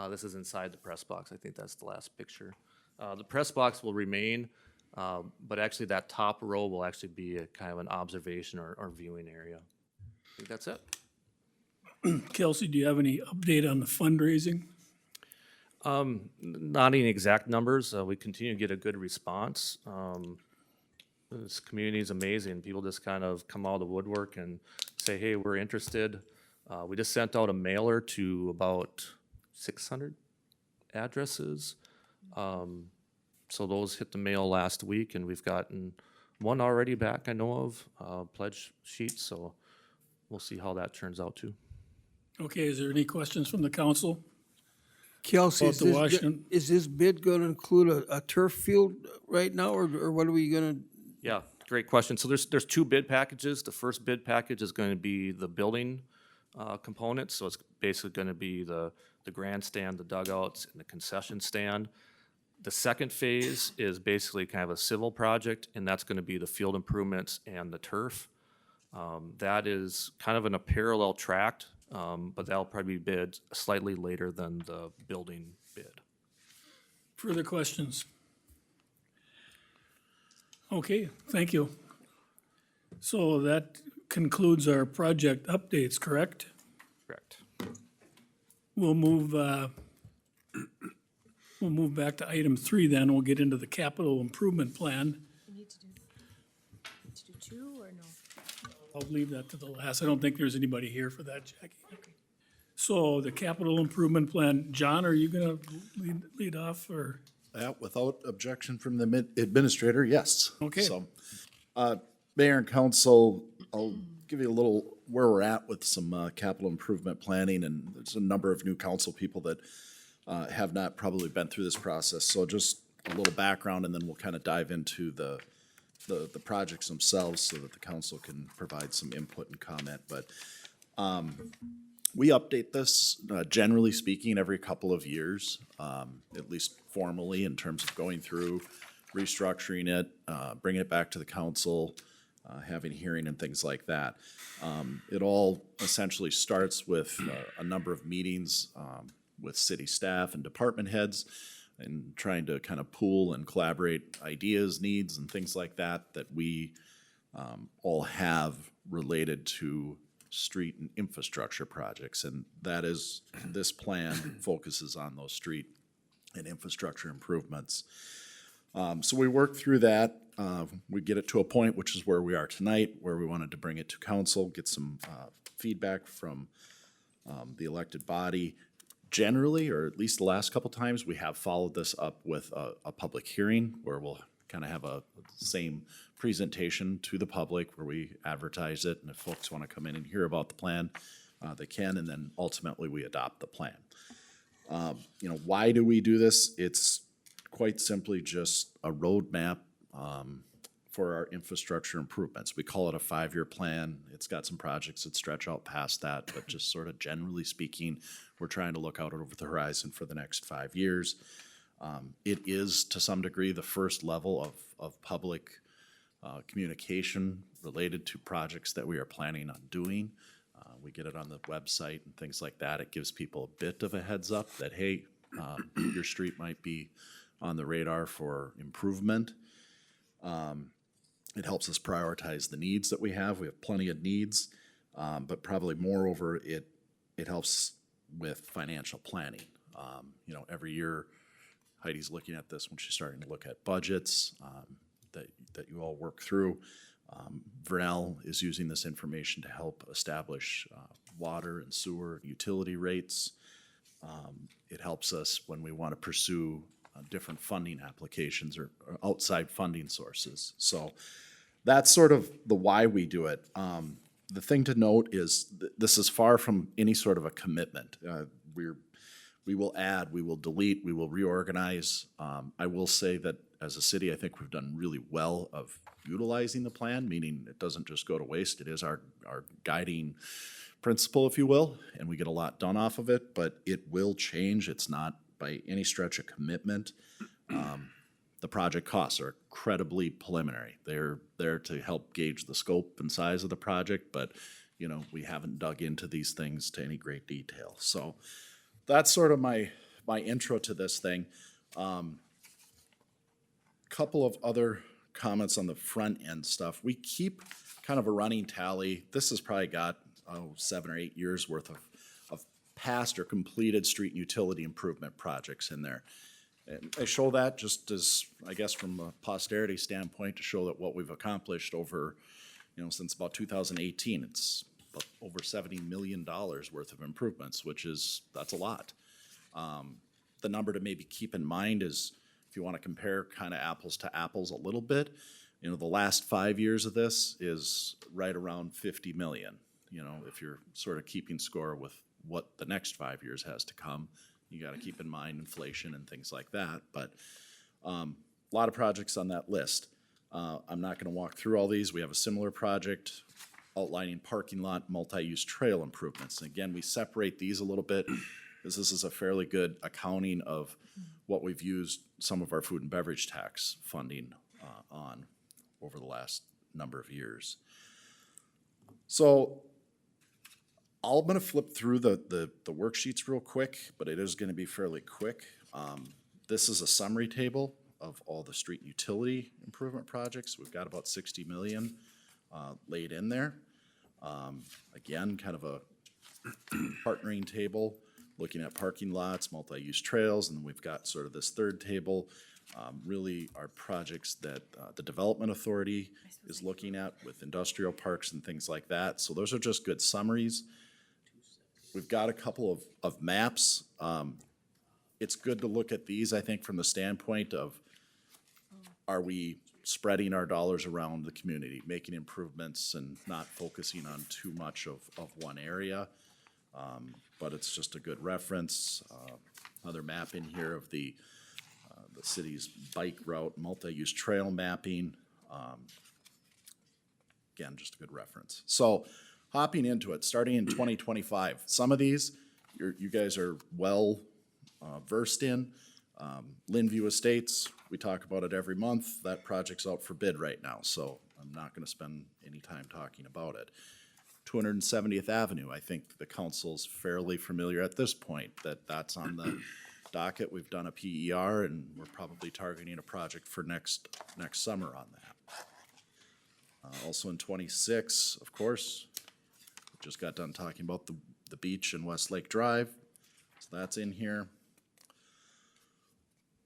This is inside the press box. I think that's the last picture. The press box will remain, but actually that top row will actually be a kind of an observation or viewing area. I think that's it. Kelsey, do you have any update on the fundraising? Not any exact numbers. We continue to get a good response. This community is amazing. People just kind of come out of the woodwork and say, hey, we're interested. We just sent out a mailer to about 600 addresses. So those hit the mail last week, and we've gotten one already back, I know of, pledge sheets. So we'll see how that turns out too. Okay, is there any questions from the council? Kelsey, About the Washington- is this bid gonna include a turf field right now, or what are we gonna? Yeah, great question. So there's 2 bid packages. The first bid package is going to be the building component. So it's basically going to be the grandstand, the dugouts, and the concession stand. The second phase is basically kind of a civil project, and that's gonna be the field improvements and the turf. That is kind of in a parallel tract, but that'll probably be bid slightly later than the building bid. Further questions? Okay, thank you. So that concludes our project updates, correct? Correct. We'll move back to item 3 then. We'll get into the capital improvement plan. We need to do two or no? I'll leave that to the last. I don't think there's anybody here for that, Jackie. So the capital improvement plan, John, are you gonna lead off or? Without objection from the administrator, yes. Okay. So, Mayor and Council, I'll give you a little where we're at with some capital improvement planning, and there's a number of new council people that have not probably been through this process. So just a little background, and then we'll kind of dive into the projects themselves so that the council can provide some input and comment. But we update this, generally speaking, every couple of years, at least formally in terms of going through, restructuring it, bringing it back to the council, having hearing and things like that. It all essentially starts with a number of meetings with city staff and department heads and trying to kind of pool and collaborate ideas, needs, and things like that that we all have related to street and infrastructure projects. And that is, this plan focuses on those street and infrastructure improvements. So we work through that. We get it to a point, which is where we are tonight, where we wanted to bring it to council, get some feedback from the elected body. Generally, or at least the last couple times, we have followed this up with a public hearing where we'll kind of have a same presentation to the public where we advertise it, and if folks want to come in and hear about the plan, they can, and then ultimately we adopt the plan. Why do we do this? It's quite simply just a roadmap for our infrastructure improvements. We call it a 5-year plan. It's got some projects that stretch out past that, but just sort of generally speaking, we're trying to look out over the horizon for the next 5 years. It is, to some degree, the first level of public communication related to projects that we are planning on doing. We get it on the website and things like that. It gives people a bit of a heads up that, hey, your street might be on the radar for improvement. It helps us prioritize the needs that we have. We have plenty of needs, but probably moreover, it helps with financial planning. Every year, Heidi's looking at this when she's starting to look at budgets that you all work through. Vernell is using this information to help establish water and sewer and utility rates. It helps us when we want to pursue different funding applications or outside funding sources. So that's sort of the why we do it. The thing to note is this is far from any sort of a commitment. We will add, we will delete, we will reorganize. I will say that as a city, I think we've done really well of utilizing the plan, meaning it doesn't just go to waste. It is our guiding principle, if you will, and we get a lot done off of it, but it will change. It's not by any stretch a commitment. The project costs are incredibly preliminary. They're there to help gauge the scope and size of the project, but we haven't dug into these things to any great detail. So that's sort of my intro to this thing. Couple of other comments on the front end stuff. We keep kind of a running tally. This has probably got 7 or 8 years worth of past or completed street and utility improvement projects in there. And I show that just as, I guess, from a posterity standpoint to show that what we've accomplished over, since about 2018, it's over $70 million worth of improvements, that's a lot. The number to maybe keep in mind is, if you want to compare kind of apples to apples a little bit, the last 5 years of this is right around 50 million. If you're sort of keeping score with what the next 5 years has to come, you got to keep in mind inflation and things like that. But a lot of projects on that list. I'm not going to walk through all these. We have a similar project outlining parking lot multi-use trail improvements. And again, we separate these a little bit is this is a fairly good accounting of what we've used some of our food and beverage tax funding on over the last number of years. So I'm gonna flip through the worksheets real quick, but it is gonna be fairly quick. This is a summary table of all the street and utility improvement projects. We've got about 60 million laid in there. Again, kind of a partnering table, looking at parking lots, multi-use trails, and then we've got sort of this third table, really are projects that the Development Authority is looking at with industrial parks and things like that. So those are just good summaries. We've got a couple of maps. It's good to look at these, I think, from the standpoint of, are we spreading our dollars around the community, making improvements and not focusing on too much of one area? But it's just a good reference. Another map in here of the city's bike route, multi-use trail mapping. Again, just a good reference. So hopping into it, starting in 2025, some of these you guys are well versed in. Linview Estates, we talk about it every month. That project's out for bid right now, so I'm not gonna spend any time talking about it. 270th Avenue, I think the council's fairly familiar at this point that that's on the docket. We've done a PER and we're probably targeting a project for next summer on that. Also in 26, of course, we just got done talking about the beach in Westlake Drive, so that's in here.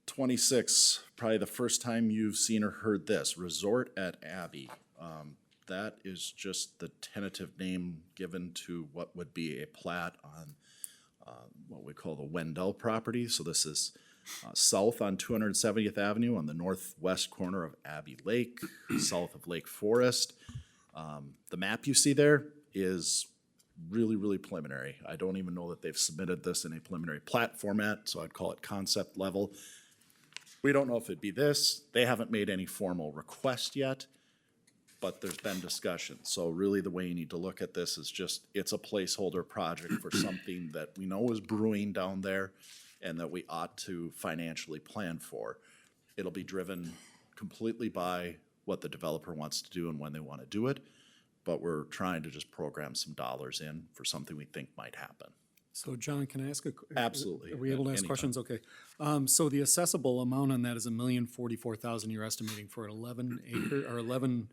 26, probably the first time you've seen or heard this, Resort at Abbey. That is just the tentative name given to what would be a plat on what we call the Wendell property. So this is south on 270th Avenue on the northwest corner of Abbey Lake, south of Lake Forest. The map you see there is really, really preliminary. I don't even know that they've submitted this in a preliminary plat format, so I'd call it concept level. We don't know if it'd be this. They haven't made any formal request yet, but there's been discussion. So really the way you need to look at this is just, it's a placeholder project for something that we know is brewing down there and that we ought to financially plan for. It'll be driven completely by what the developer wants to do and when they want to do it, but we're trying to just program some dollars in for something we think might happen. So John, can I ask Absolutely. Are we able to ask Anytime. questions? Okay. So the assessable amount on that is $1,044,000 you're estimating for 11 acre, or 11,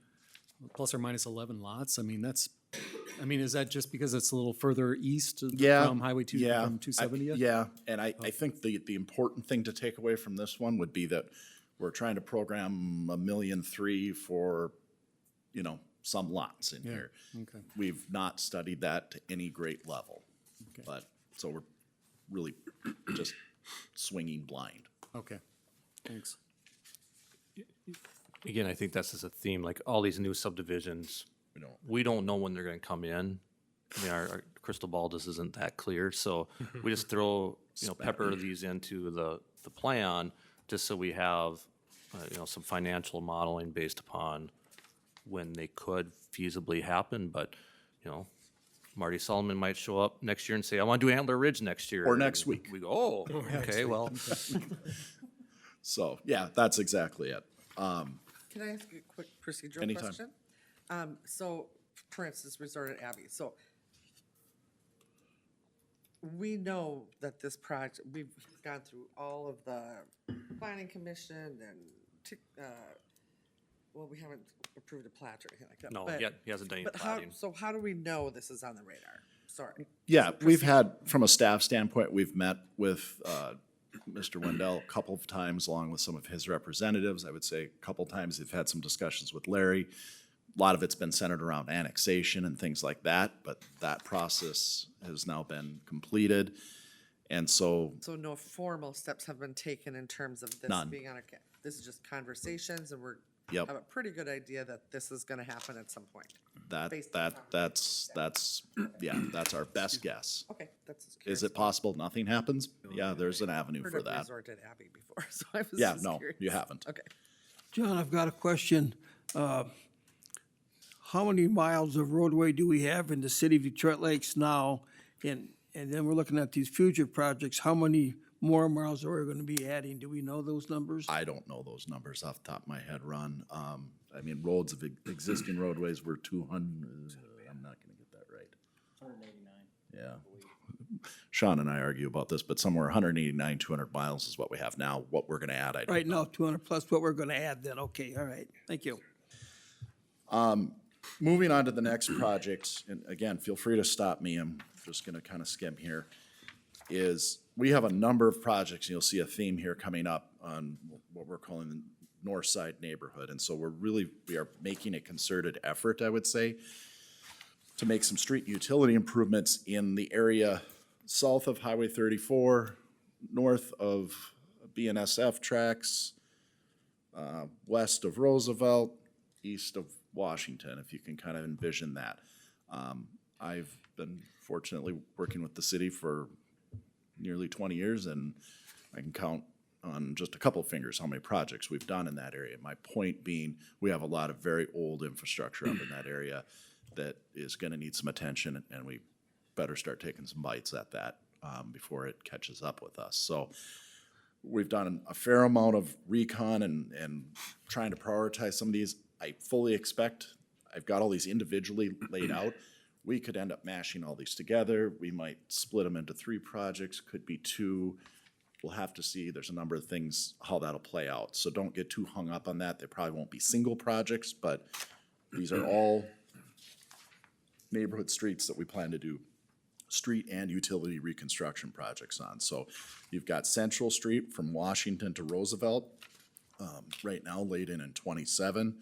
plus or minus 11 lots? I mean, is that just because it's a little further east from Highway 2, from 270? Yeah, and I think the important thing to take away from this one would be that we're trying to program $1.3 million for, some lots in here. Okay. We've not studied that to any great level, but, so we're really just swinging blind. Okay, thanks. Again, I think that's just a theme, like all these new subdivisions, we don't know when they're gonna come in. I mean, our crystal ball just isn't that clear, so we just throw, pepper these into the plan, just so we have, some financial modeling based upon when they could feasibly happen, but, Marty Solomon might show up next year and say, I wanna do Antler Ridge next year. Or next week. We go, oh, okay, well. So, yeah, that's exactly it. Can I ask you a quick procedural Anytime. question? So, for instance, Resort at Abbey, so we know that this project, we've gone through all of the planning commission and, well, we haven't approved a plat or anything like that. No, but- he hasn't done any But how, plotting. so how do we know this is on the radar? Sorry. Yeah, we've had, from a staff standpoint, we've met with Mr. Wendell a couple of times along with some of his representatives. I would say a couple times they've had some discussions with Larry. A lot of it's been centered around annexation and things like that, but that process has now been completed. And so, So no formal steps have been taken in terms of this None. being on this is just conversations and we're, Yep. have a pretty good idea that this is gonna happen at some point. Based on that's our best guess. Okay, that's just Is curious. it possible nothing happens? Yeah, there's an avenue Heard for of that. Resort at Abbey before, so I was Yeah, just no, curious. you haven't. Okay. John, I've got a question. How many miles of roadway do we have in the city of Detroit Lakes now? And And then we're looking at these future projects, how many more miles are we gonna be adding? Do we know those numbers? I don't know those numbers off the top of my head, Ron. I mean, roads of existing roadways were 200, I'm not gonna get that right. 189. Yeah. Sean and I argue about this, but somewhere 189, 200 miles is what we have now. What we're gonna add, I don't Right know. now, 200 plus what we're gonna add then, okay, all right, thank you. Moving on to the next project, and again, feel free to stop me, I'm just gonna kind of skim here, is we have a number of projects, and you'll see a theme here coming up on what we're calling the north side neighborhood. And so we are making a concerted effort, I would say, to make some street utility improvements in the area south of Highway 34, north of BNSF tracks, west of Roosevelt, east of Washington, if you can kind of envision that. I've been fortunately working with the city for nearly 20 years, and I can count on just a couple of fingers how many projects we've done in that area. My point being, we have a lot of very old infrastructure up in that area that is gonna need some attention, and we better start taking some bites at that before it catches up with us. So we've done a fair amount of recon and trying to prioritize some of these. I fully expect, I've got all these individually laid out. We could end up mashing all these together. We might split them into 3 projects, could be 2. We'll have to see. There's a number of things, how that'll play out. So don't get too hung up on that. They probably won't be single projects, but these are all neighborhood streets that we plan to do street and utility reconstruction projects on. So you've got Central Street from Washington to Roosevelt, right now laid in 27,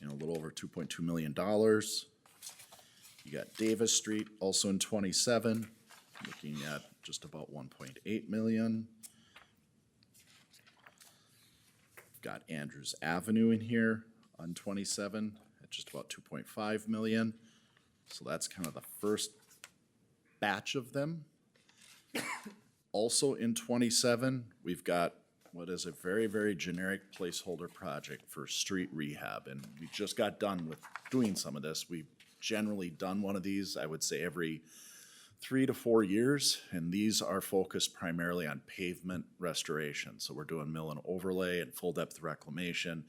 a little over $2.2 million. You got Davis Street also in 27, looking at just about 1.8 million. Got Andrews Avenue in here on 27 at just about 2.5 million. So that's kind of the first batch of them. Also in 27, we've got what is a very, very generic placeholder project for street rehab. And we just got done with doing some of this. We've generally done one of these, I would say, every 3 to 4 years, and these are focused primarily on pavement restoration. So we're doing mill and overlay and full depth reclamation,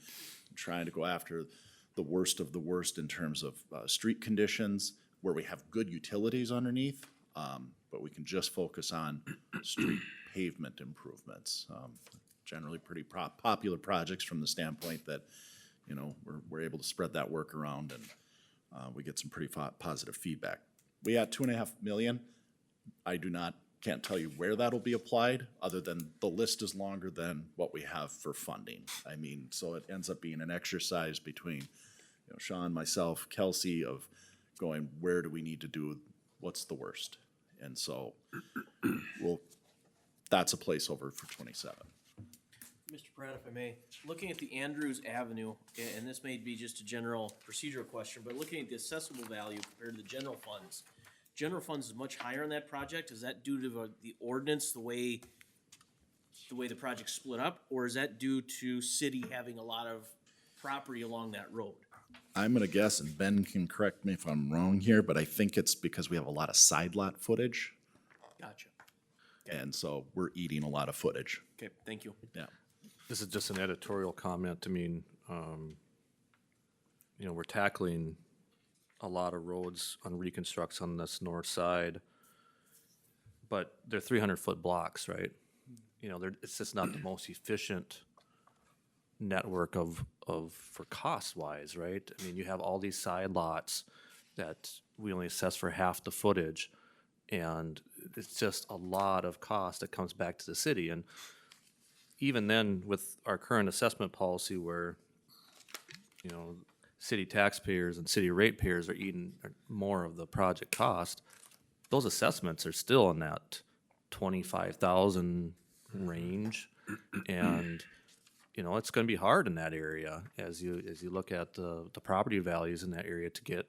trying to go after the worst of the worst in terms of street conditions, where we have good utilities underneath, but we can just focus on street pavement improvements. Generally pretty popular projects from the standpoint that, we're able to spread that work around, and we get some pretty positive feedback. We got 2.5 million. I can't tell you where that'll be applied, other than the list is longer than what we have for funding. I mean, so it ends up being an exercise between, Sean, myself, Kelsey, of going, where do we need to do, what's the worst? And so, that's a placeholder for 27. Mr. Pratt, if I may, looking at the Andrews Avenue, and this may be just a general procedural question, but looking at the assessable value compared to the general funds is much higher in that project. Is that due to the ordinance, the way the project split up, or is that due to city having a lot of property along that road? I'm gonna guess, and Ben can correct me if I'm wrong here, but I think it's because we have a lot of side lot footage, Gotcha. and so we're eating a lot of footage. Okay, thank you. Yeah. This is just an editorial comment. I mean, we're tackling a lot of roads on reconstructs on this north side, but they're 300-foot blocks, right? It's just not the most efficient network for cost-wise, right? I mean, you have all these side lots that we only assess for half the footage, and it's just a lot of cost that comes back to the city. And even then, with our current assessment policy where, city taxpayers and city ratepayers are eating more of the project cost, those assessments are still in that 25,000 range. And, it's gonna be hard in that area as you look at the property values in that area to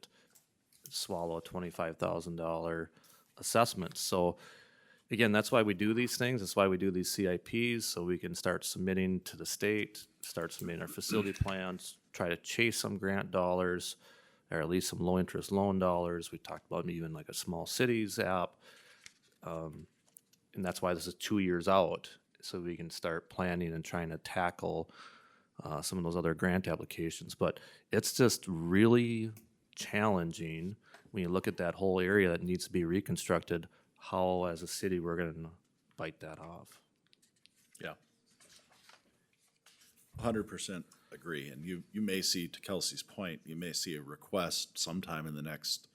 swallow a $25,000 assessment. So, again, that's why we do these things. That's why we do these CIPs, so we can start submitting to the state, start submitting our facility plans, try to chase some grant dollars, or at least some low-interest loan dollars. We talked about even like a small cities app. And that's why this is 2 years out, so we can start planning and trying to tackle some of those other grant applications. But it's just really challenging when you look at that whole area that needs to be reconstructed, how as a city we're gonna bite that off. Yeah. 100% agree, and you may see, to Kelsey's point, you may see a request sometime in the next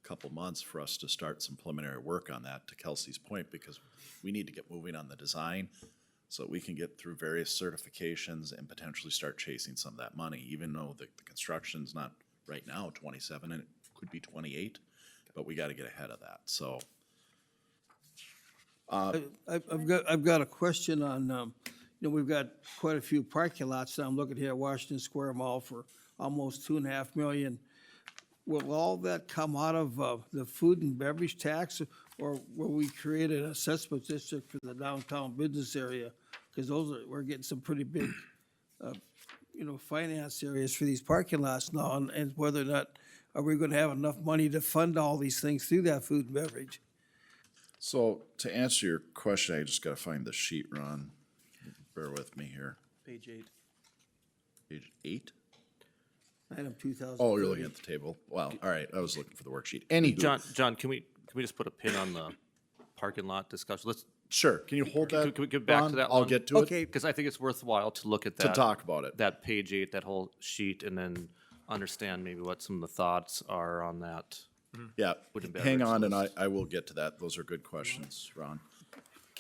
couple months for us to start some preliminary work on that, to Kelsey's point, because we need to get moving on the design so that we can get through various certifications and potentially start chasing some of that money, even though the construction's not right now 27, and it could be 28, but we gotta get ahead of that, so. I've got a question on, we've got quite a few parking lots. I'm looking here at Washington Square Mall for almost $2.5 million. Will all that come out of the food and beverage tax, or will we create an assessment district for the downtown business area? Because we're getting some pretty big, finance areas for these parking lots now, and whether or not, are we gonna have enough money to fund all these things through that food and beverage? So to answer your question, I just gotta find the sheet, Ron. Bear with me here. Page 8. Page 8? Item 2000. Oh, you're looking at the table. Wow, all right, I was looking for the worksheet. Anywho, John, can we just put a pin on the parking lot discussion? Let's, sure, can you hold that? can we get back Ron? to that I'll one? get to it. Okay. Because I think it's worthwhile to look at To that. talk about it. That page 8, that whole sheet, and then understand maybe what some of the thoughts are on that. Yeah, Food and hang beverage on, and list. I will get to that. Those are good questions, Ron.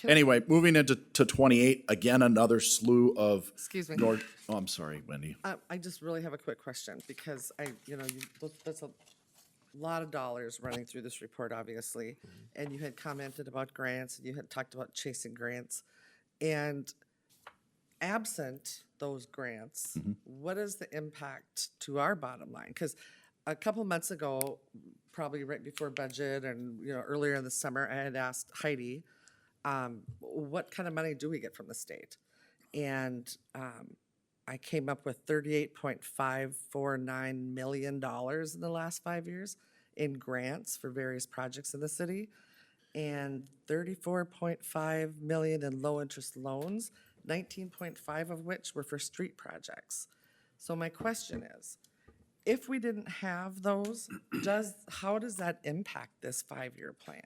Anyway, moving into 28, again, another slew of. Excuse me. Oh, I'm sorry, Wendy. I just really have a quick question, because that's a lot of dollars running through this report, obviously. And you had commented about grants, and you had talked about chasing grants. And absent those grants, what is the impact to our bottom line? Because a couple months ago, probably right before budget and, earlier in the summer, I had asked Heidi, what kind of money do we get from the state? And I came up with $38.549 million in the last 5 years in grants for various projects in the city, and $34.5 million in low-interest loans, 19.5 of which were for street projects. So my question is, if we didn't have those, how does that impact this 5-year plan?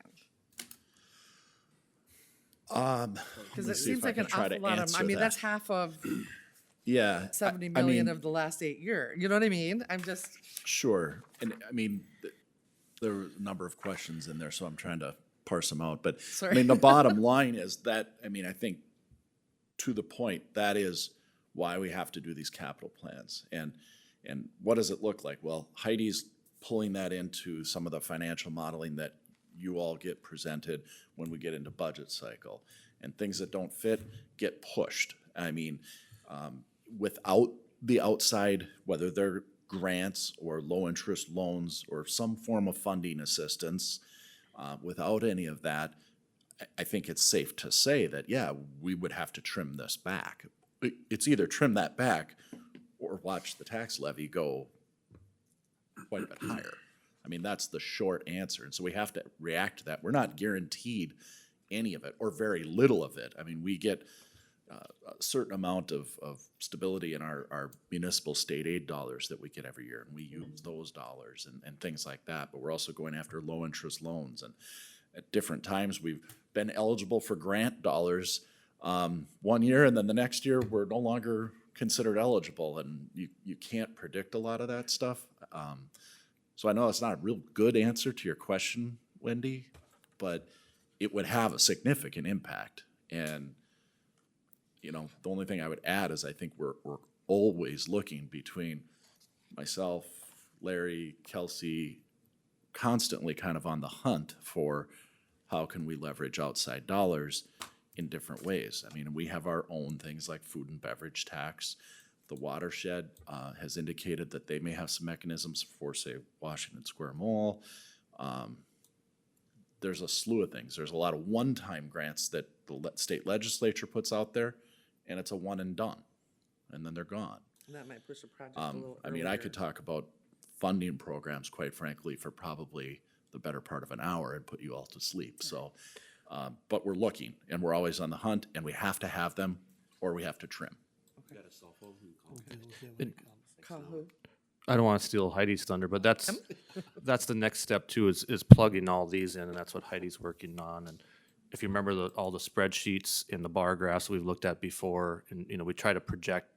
Because it seems like an awful lot of, that's half of Yeah. 70 I million mean, of the last 8 years. You know what I mean? I'm just, Sure, and I mean, there were a number of questions in there, so I'm trying to parse them out, but, I Sorry. mean, the bottom line is that, I mean, I think, to the point, that is why we have to do these capital plans, and what does it look like? Well, Heidi's pulling that into some of the financial modeling that you all get presented when we get into budget cycle, and things that don't fit get pushed. I mean, without the outside, whether they're grants or low-interest loans or some form of funding assistance, without any of that, I think it's safe to say that, yeah, we would have to trim this back. It's either trim that back or watch the tax levy go quite a bit higher. I mean, that's the short answer, and so we have to react to that. We're not guaranteed any of it, or very little of it. I mean, we get a certain amount of stability in our municipal state aid dollars that we get every year, and we use those dollars and things like that, but we're also going after low-interest loans, and at different times, we've been eligible for grant dollars 1 year, and then the next year, we're no longer considered eligible, and you can't predict a lot of that stuff. So I know it's not a real good answer to your question, Wendy, but it would have a significant impact. And, the only thing I would add is I think we're always looking between myself, Larry, Kelsey, constantly kind of on the hunt for how can we leverage outside dollars in different ways. I mean, we have our own things like food and beverage tax. The watershed has indicated that they may have some mechanisms for, say, Washington Square Mall. There's a slew of things. There's a lot of one-time grants that the state legislature puts out there, and it's a one and done, and then they're gone. and that might push a project a little I mean, I earlier. could talk about funding programs, quite frankly, for probably the better part of an hour and put you all to sleep. So But we're looking, and we're always on the hunt, and we have to have them, or we have to trim. Got a cell phone? Call who? I don't want to steal Heidi's thunder, but that's the next step too, is plugging all these in, and that's what Heidi's working on. And if you remember all the spreadsheets in the bar graphs we've looked at before, and, we try to project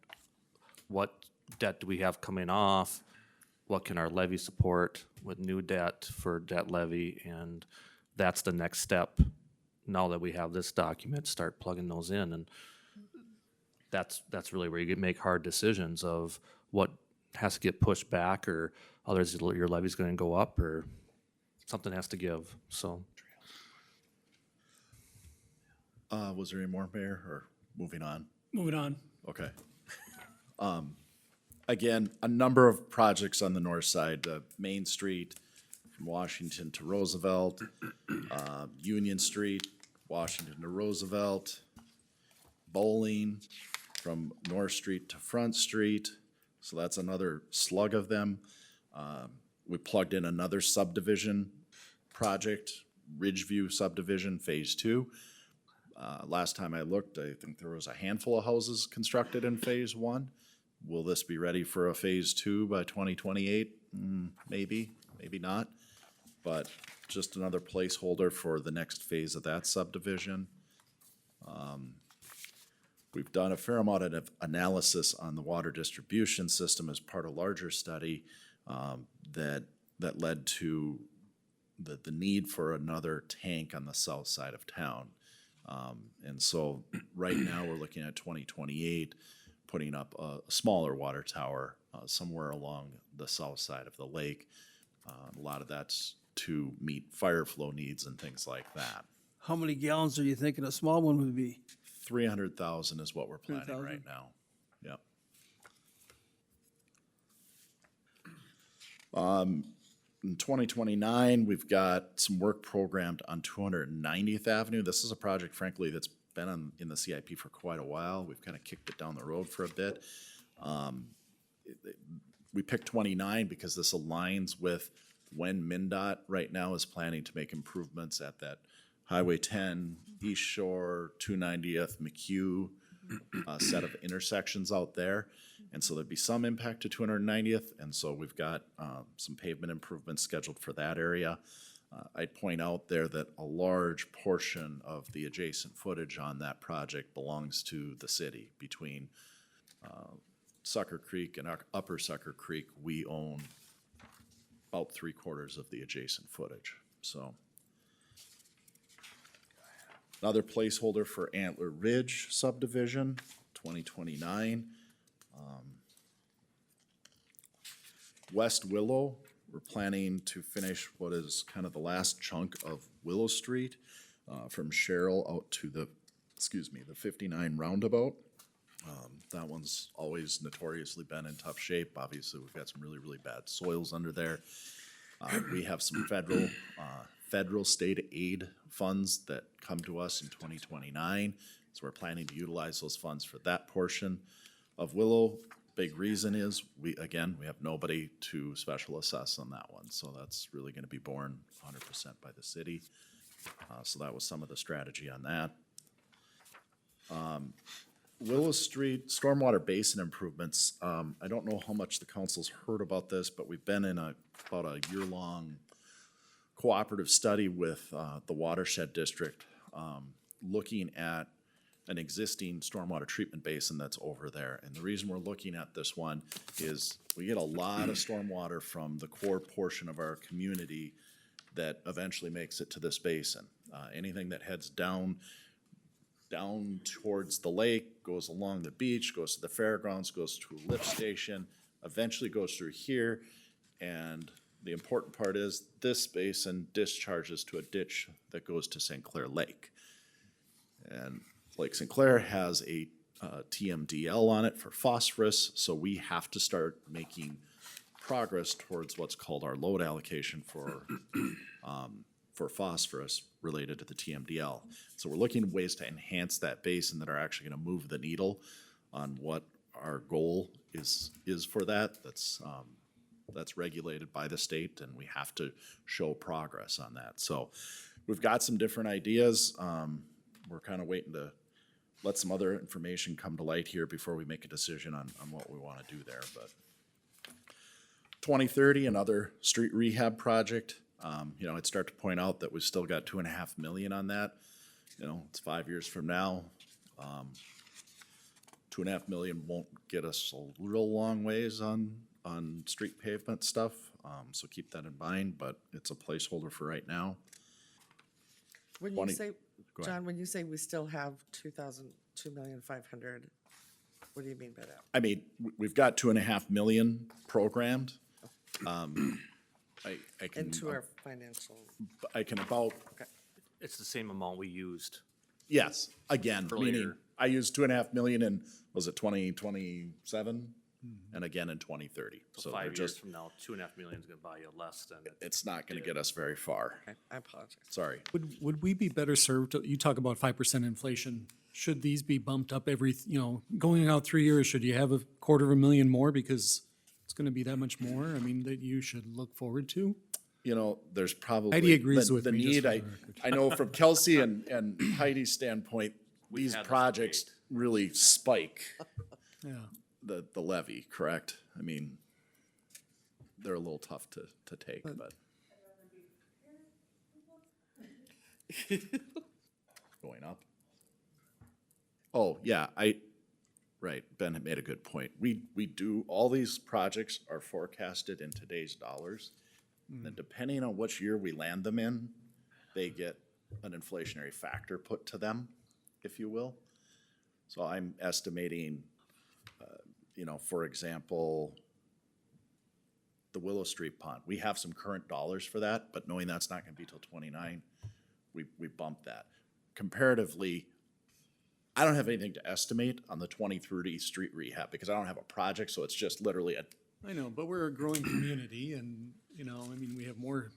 what debt do we have coming off, what can our levy support with new debt for debt levy, and that's the next step. Now that we have this document, start plugging those in, and that's really where you can make hard decisions of what has to get pushed back, or others, your levy's gonna go up, or something has to give, so. Was there any more, Mayor, or moving on? Moving on. Okay. Again, a number of projects on the north side, Main Street from Washington to Roosevelt, Union Street, Washington to Roosevelt, Bowling from North Street to Front Street. So that's another slug of them. We plugged in another subdivision project, Ridgeview subdivision, Phase 2. Last time I looked, I think there was a handful of houses constructed in Phase 1. Will this be ready for a Phase 2 by 2028? Maybe, maybe not. But just another placeholder for the next phase of that subdivision. We've done a fair amount of analysis on the water distribution system as part of a larger study that led to the need for another tank on the south side of town. And so right now we're looking at 2028, putting up a smaller water tower somewhere along the south side of the lake. A lot of that's to meet fire flow needs and things like that. How many gallons are you thinking a small one would be? 300,000 is what we're planning 300,000? right now. Yep. In 2029, we've got some work programmed on 290th Avenue. This is a project, frankly, that's been in the CIP for quite a while. We've kind of kicked it down the road for a bit. We picked 29 because this aligns with when MnDOT right now is planning to make improvements at that Highway 10, East Shore, 290th, McHugh, set of intersections out there. And so there'd be some impact to 290th, and so we've got some pavement improvements scheduled for that area. I'd point out there that a large portion of the adjacent footage on that project belongs to the city. Between Sucker Creek and Upper Sucker Creek, we own about 3/4 of the adjacent footage, so. Another placeholder for Antler Ridge subdivision, 2029. West Willow, we're planning to finish what is kind of the last chunk of Willow Street from Sherrill out to the 59 roundabout. That one's always notoriously been in tough shape. Obviously, we've got some really, really bad soils under there. We have some federal state aid funds that come to us in 2029. So we're planning to utilize those funds for that portion of Willow. Big reason is we have nobody to special assess on that one. So that's really gonna be borne 100% by the city. So that was some of the strategy on that. Willow Street Stormwater Basin improvements. I don't know how much the council's heard about this, but we've been in about a year-long cooperative study with the Watershed District, looking at an existing stormwater treatment basin that's over there. And the reason we're looking at this one is we get a lot of stormwater from the core portion of our community that eventually makes it to this basin. Anything that heads down towards the lake, goes along the beach, goes to the fairgrounds, goes to a lift station, eventually goes through here. And the important part is this basin discharges to a ditch that goes to St. Clair Lake. And Lake St. Clair has a TMDL on it for phosphorus, so we have to start making progress towards what's called our load allocation for phosphorus related to the TMDL. So we're looking at ways to enhance that basin that are actually gonna move the needle on what our goal is for that. That's regulated by the state, and we have to show progress on that. So we've got some different ideas. We're kind of waiting to let some other information come to light here before we make a decision on what we want to do there, but 2030, another street rehab project. You know, I'd start to point out that we've still got 2.5 million on that. You know, it's 5 years from now. 2.5 million won't get us a real long ways on street pavement stuff. So keep that in mind, but it's a placeholder for right now. When you 20 say, go ahead. John, when you say we still have 2,500,000, what do you mean by that? I mean, we've got 2.5 million programmed. I can, Into our financial, I can about, It's the same amount we used. yes, again, meaning Earlier. I used 2.5 million in, was it 2027? And again in 2030. So they're 5 years just, from now, 2.5 million is gonna buy you less than. it's not gonna get us very far. I apologize. Sorry. Would we be better served, you talk about 5% inflation, should these be bumped up every, going out 3 years, should you have 250,000 more because it's gonna be that much more, I mean, that you should look forward to? You know, there's probably. Heidi agrees the- with the me, just need. for I the record. I know from Kelsey and Heidi's standpoint, these had this projects debate. really spike Yeah. the levy, correct? I mean, they're a little tough to take, but. Going up. Oh, yeah, right, Ben had made a good point. We do, all these projects are forecasted in today's dollars. And then depending on which year we land them in, they get an inflationary factor put to them, if you will. So I'm estimating, for example, the Willow Street Pond, we have some current dollars for that, but knowing that's not gonna be till 29, we bumped that. Comparatively, I don't have anything to estimate on the 2030 street rehab because I don't have a project, so it's just literally I know, but we're a growing community and, I mean, we have more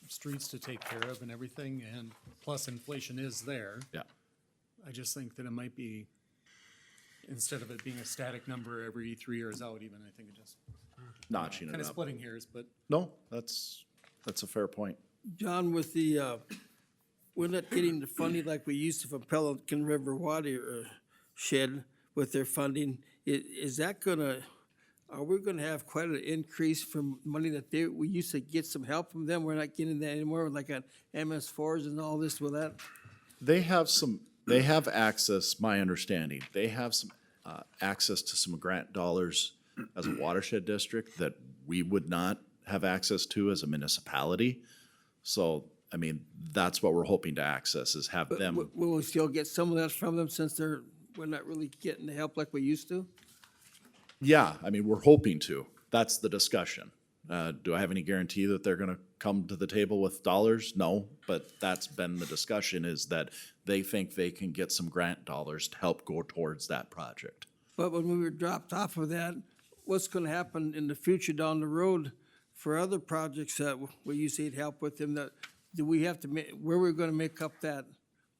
streets to take care of and everything, and plus inflation is there. yeah. I just think that it might be, instead of it being a static number every 3 years out even, I think it just, Notching kind it of up. splitting hairs, but No, that's a fair point. John, with the, we're not getting the funding like we used to from Pelican River Water Shed with their funding. Is that gonna, are we gonna have quite an increase from money that we used to get some help from them? We're not getting that anymore, like on MS4s and all this with that? They have access, my understanding, they have some access to some grant dollars as a watershed district that we would not have access to as a municipality. So, I mean, that's what we're hoping to access, is have them. Will we still get some of that from them since we're not really getting the help like we used to? Yeah, I mean, we're hoping to. That's the discussion. Do I have any guarantee that they're gonna come to the table with dollars? No, but that's been the discussion, is that they think they can get some grant dollars to help go towards that project. But when we were dropped off of that, what's gonna happen in the future down the road for other projects that we used to need help with them, that, do we have to where we're gonna make up that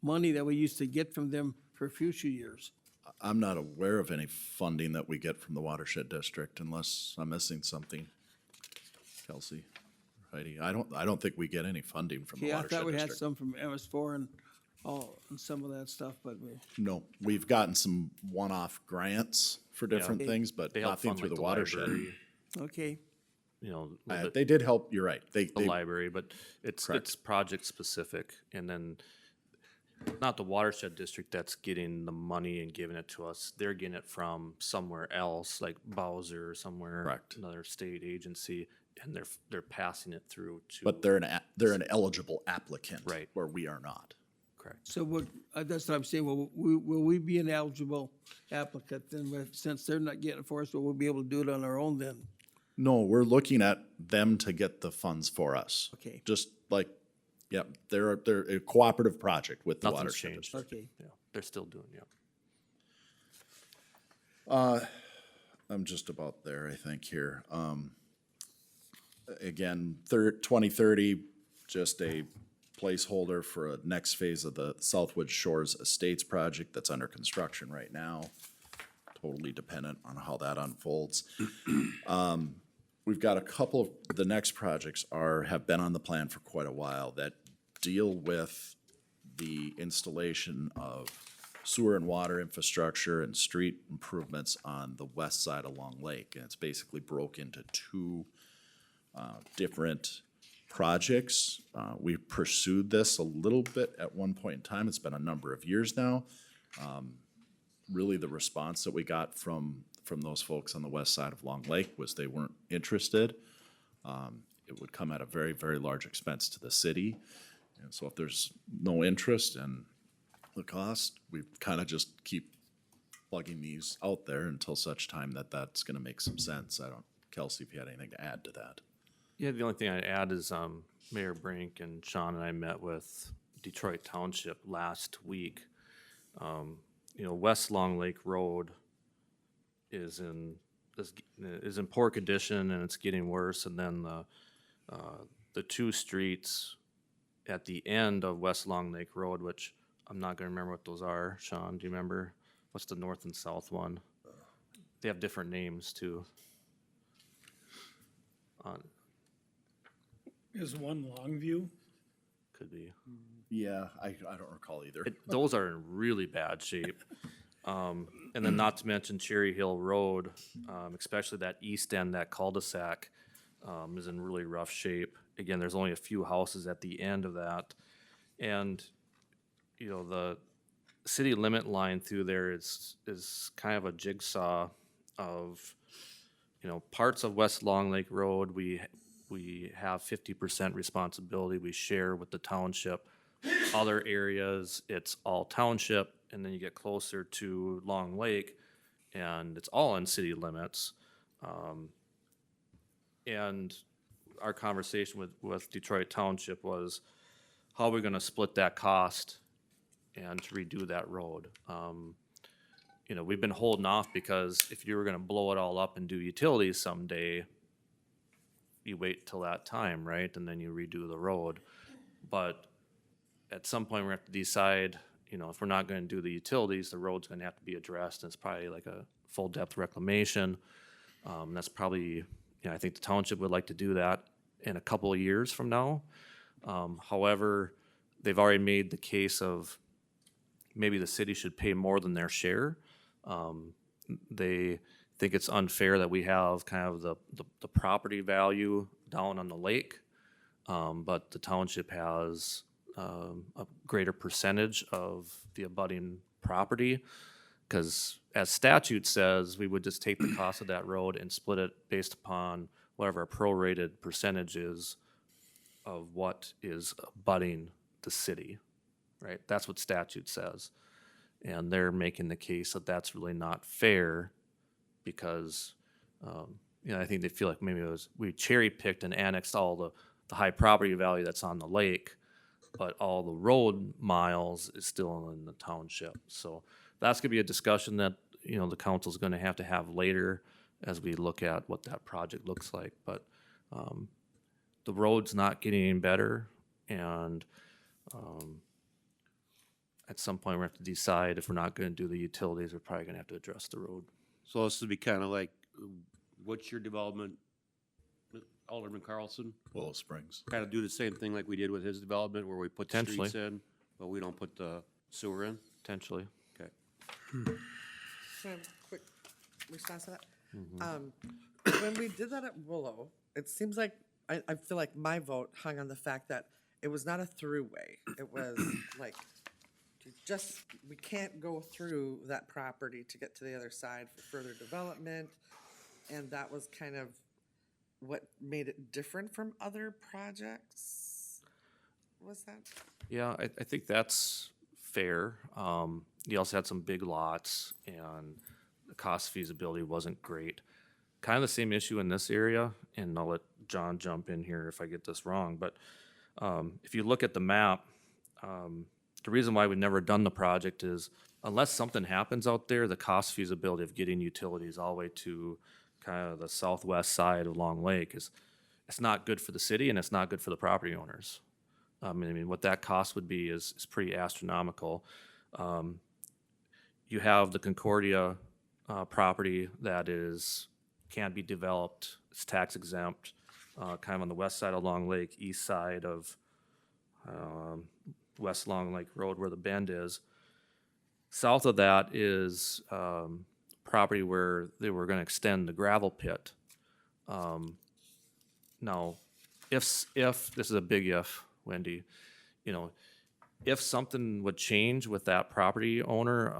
money that we used to get from them for future years? I'm not aware of any funding that we get from the watershed district unless I'm missing something. Kelsey, Heidi, I don't think we get any funding from the Okay, I watershed thought we had district. some from MS4 and some of that stuff, but No, we've gotten some one-off grants for different things, but They help nothing fund through like the watershed. library, okay. a little bit. They did help, you're right. The library, but it's Correct. project specific, and then not the watershed district that's getting the money and giving it to us. They're getting it from somewhere else, like Bowser or somewhere, Correct. another state agency, and they're passing it through to. But they're an eligible applicant. Right. Where we are not. Correct. So that's what I'm saying, will we be an eligible applicant then, since they're not getting it for us, will we be able to do it on our own then? No, we're looking at them to get the funds for us. Okay. Just like, yeah, they're a cooperative project with the Nothing's watershed changed. district. Okay. Yeah, they're still doing, I'm just about there, I think, here. Again, 2030, just a placeholder for a next phase of the Southwood Shores Estates project that's under construction right now. Totally dependent on how that unfolds. We've got a couple of, the next projects have been on the plan for quite a while that deal with the installation of sewer and water infrastructure and street improvements on the west side of Long Lake. And it's basically broke into two different projects. We pursued this a little bit at one point in time. It's been a number of years now. Really, the response that we got from those folks on the west side of Long Lake was they weren't interested. It would come at a very, very large expense to the city. And so if there's no interest in the cost, we kind of just keep plugging these out there until such time that that's gonna make some sense. I don't, Kelsey, if you had anything to add to that. Yeah, the only thing I'd add is Mayor Brink and Sean and I met with Detroit Township last week. West Long Lake Road is in poor condition and it's getting worse. And then the two streets at the end of West Long Lake Road, which I'm not gonna remember what those are. Sean, do you remember? What's the north and south one? They have different names too. Is one Longview? Could be. Yeah, I don't recall either. Those are in really bad shape. And then not to mention Cherry Hill Road, especially that east end, that cul-de-sac, is in really rough shape. Again, there's only a few houses at the end of that. And, the city limit line through there is kind of a jigsaw of, parts of West Long Lake Road, we have 50% responsibility we share with the township. Other areas, it's all township, and then you get closer to Long Lake, and it's all in city limits. And our conversation with Detroit Township was, how are we gonna split that cost and to redo that road? We've been holding off because if you were gonna blow it all up and do utilities someday, you wait till that time, right? And then you redo the road. But at some point, we have to decide, if we're not gonna do the utilities, the road's gonna have to be addressed, and it's probably like a full depth reclamation. That's probably, I think the township would like to do that in a couple of years from now. However, they've already made the case of maybe the city should pay more than their share. They think it's unfair that we have kind of the property value down on the lake, but the township has a greater percentage of the abutting property. Because as statute says, we would just take the cost of that road and split it based upon whatever our prorated percentage is of what is abutting the city, right? That's what statute says. And they're making the case that that's really not fair because, I think they feel like maybe we cherry picked and annexed all the high property value that's on the lake, but all the road miles is still in the township. So that's gonna be a discussion that, the council's gonna have to have later as we look at what that project looks like. But the road's not getting any better, and at some point we have to decide if we're not gonna do the utilities, we're probably gonna have to address the road. So this would be kind of like, what's your development, Alderman Carlson? Willow Springs. Kind of do the same thing like we did with his development where we put the Potentially. streets in, but we don't put the sewer in? Potentially. Okay. Can I have a quick response to that? When we did that at Willow, it seems like, I feel like my vote hung on the fact that it was not a throughway. It was like, we can't go through that property to get to the other side for further development. And that was kind of what made it different from other projects, was that? Yeah, I think that's fair. You also had some big lots and the cost feasibility wasn't great. Kind of the same issue in this area, and I'll let John jump in here if I get this wrong, but if you look at the map, the reason why we've never done the project is unless something happens out there, the cost feasibility of getting utilities all the way to kind of the southwest side of Long Lake it's not good for the city and it's not good for the property owners. I mean, what that cost would be is pretty astronomical. You have the Concordia property that can't be developed, it's tax exempt, kind of on the west side of Long Lake, east side of West Long Lake Road where the bend is. South of that is property where they were gonna extend the gravel pit. Now, if, this is a big if, Wendy, you know, if something would change with that property owner,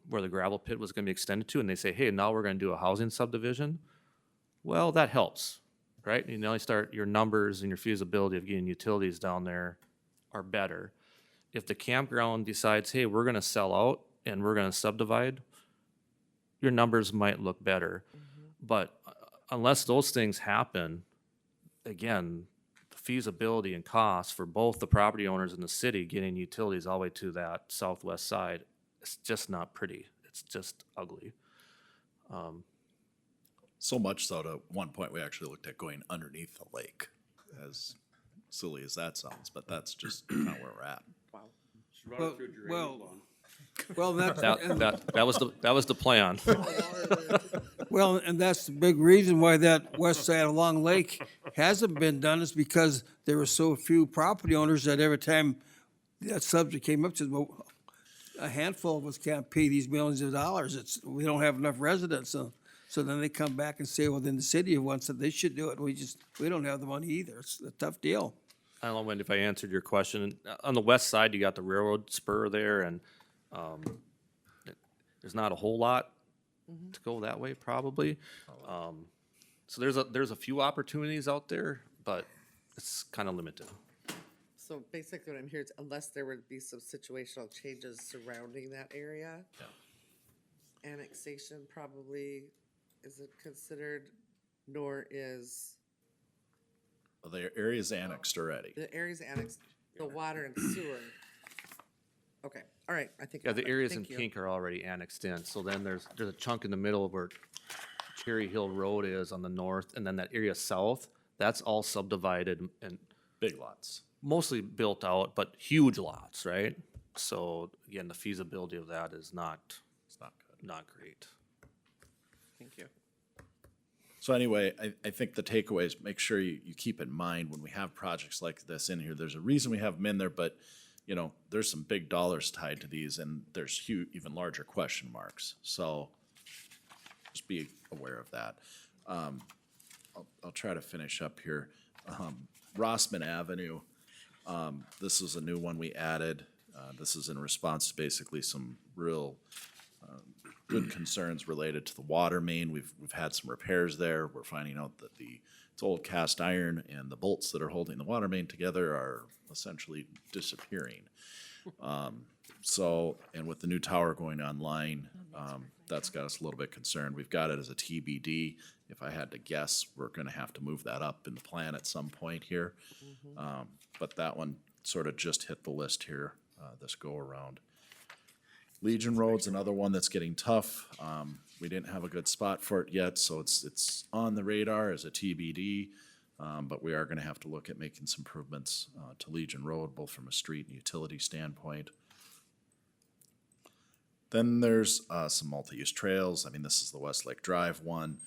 where the gravel pit was gonna be extended to, and they say, hey, now we're gonna do a housing subdivision, well, that helps, right? You know, you start, your numbers and your feasibility of getting utilities down there are better. If the campground decides, hey, we're gonna sell out and we're gonna subdivide, your numbers might look better. But unless those things happen, again, the feasibility and cost for both the property owners and the city getting utilities all the way to that southwest side, it's just not pretty. It's just ugly. So much so to one point, we actually looked at going underneath the lake, as silly as that sounds, but that's just kind of where we're at. Well, that's, That was the plan. well, and that's the big reason why that west side of Long Lake hasn't been done is because there were so few property owners that every time that subject came up, said, well, a handful of us can't pay these millions of dollars. We don't have enough residents. So then they come back and say, well, then the city wants it, they should do it. We don't have the money either. It's a tough deal. I don't know, Wendy, if I answered your question. On the west side, you got the railroad spur there, and there's not a whole lot to go that way, probably. So there's a few opportunities out there, but it's kind of limited. So basically what I'm hearing is unless there would be some situational changes surrounding that area, annexation probably isn't considered, nor is Well, the area's annexed already. the areas annexed, the water and sewer. Okay, all right, I think. Yeah, I got the it. areas in Thank you. pink are already annexed in, so then there's a chunk in the middle of where Cherry Hill Road is on the north, and then that area south, that's all subdivided and Big lots. mostly built out, but huge lots, right? So again, the feasibility of that is not, It's not good. not great. Thank you. So anyway, I think the takeaway is make sure you keep in mind when we have projects like this in here, there's a reason we have them in there, but you know, there's some big dollars tied to these and there's huge, even larger question marks. So just be aware of that. I'll try to finish up here. Rossman Avenue, this is a new one we added. This is in response to basically some real good concerns related to the water main. We've had some repairs there. We're finding out that it's old cast iron and the bolts that are holding the water main together are essentially disappearing. And with the new tower going online, that's got us a little bit concerned. We've got it as a TBD. If I had to guess, we're gonna have to move that up in the plan at some point here. But that one sort of just hit the list here, this go around. Legion Road's another one that's getting tough. We didn't have a good spot for it yet, so it's on the radar as a TBD. But we are gonna have to look at making some improvements to Legion Road, both from a street and utility standpoint. Then there's some multi-use trails. I mean, this is the Westlake Drive one.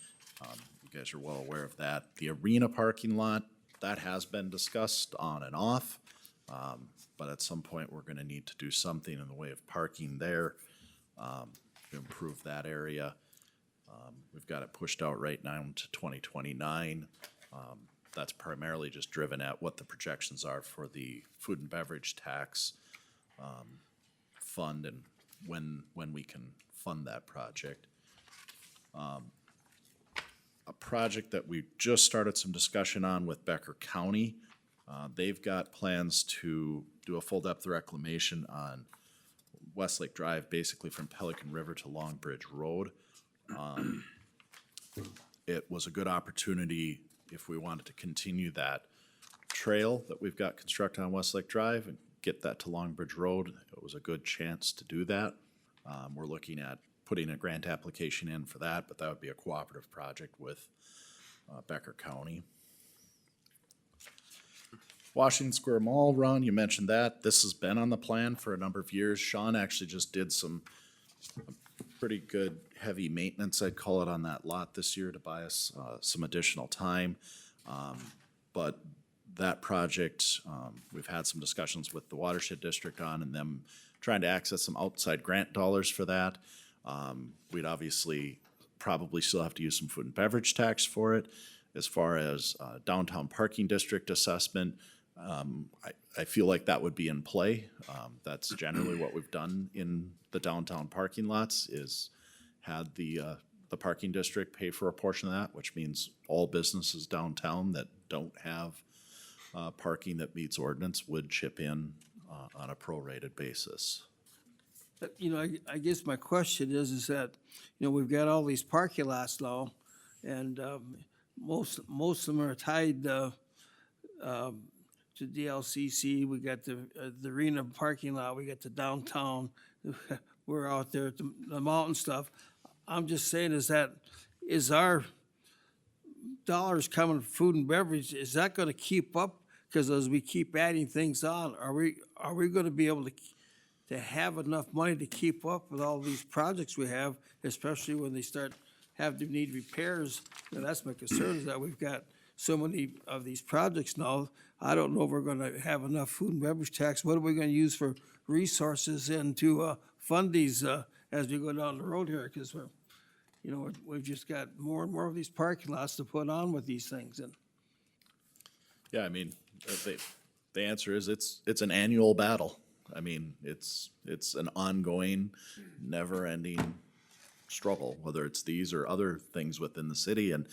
You guys are well aware of that. The arena parking lot, that has been discussed on and off. But at some point, we're gonna need to do something in the way of parking there, to improve that area. We've got it pushed out right now to 2029. That's primarily just driven at what the projections are for the food and beverage tax fund and when we can fund that project. A project that we just started some discussion on with Becker County. They've got plans to do a full depth reclamation on Westlake Drive, basically from Pelican River to Long Bridge Road. It was a good opportunity if we wanted to continue that trail that we've got constructed on Westlake Drive and get that to Long Bridge Road. It was a good chance to do that. We're looking at putting a grant application in for that, but that would be a cooperative project with Becker County. Washington Square Mall run, you mentioned that. This has been on the plan for a number of years. Sean actually just did some pretty good heavy maintenance, I'd call it, on that lot this year to buy us some additional time. But that project, we've had some discussions with the watershed district on and them trying to access some outside grant dollars for that. We'd obviously probably still have to use some food and beverage tax for it. As far as downtown parking district assessment, I feel like that would be in play. That's generally what we've done in the downtown parking lots is had the parking district pay for a portion of that, which means all businesses downtown that don't have parking that meets ordinance would chip in on a prorated basis. But, you know, I guess my question is that, you know, we've got all these parking lots now, and most of them are tied to DLCC. We got the arena parking lot, we got the downtown, we're out there at the mountain stuff. I'm just saying is our dollars coming from food and beverage, is that gonna keep up? Because as we keep adding things on, are we gonna be able to have enough money to keep up with all these projects we have, especially when they start to need repairs? And that's my concern, is that we've got so many of these projects now. I don't know if we're gonna have enough food and beverage tax. What are we gonna use for resources and to fund these as we go down the road here? Because we've just got more and more of these parking lots to put on with these things. And Yeah, I mean, the answer is it's an annual battle. I mean, it's an ongoing, never-ending struggle, whether it's these or other things within the city. And,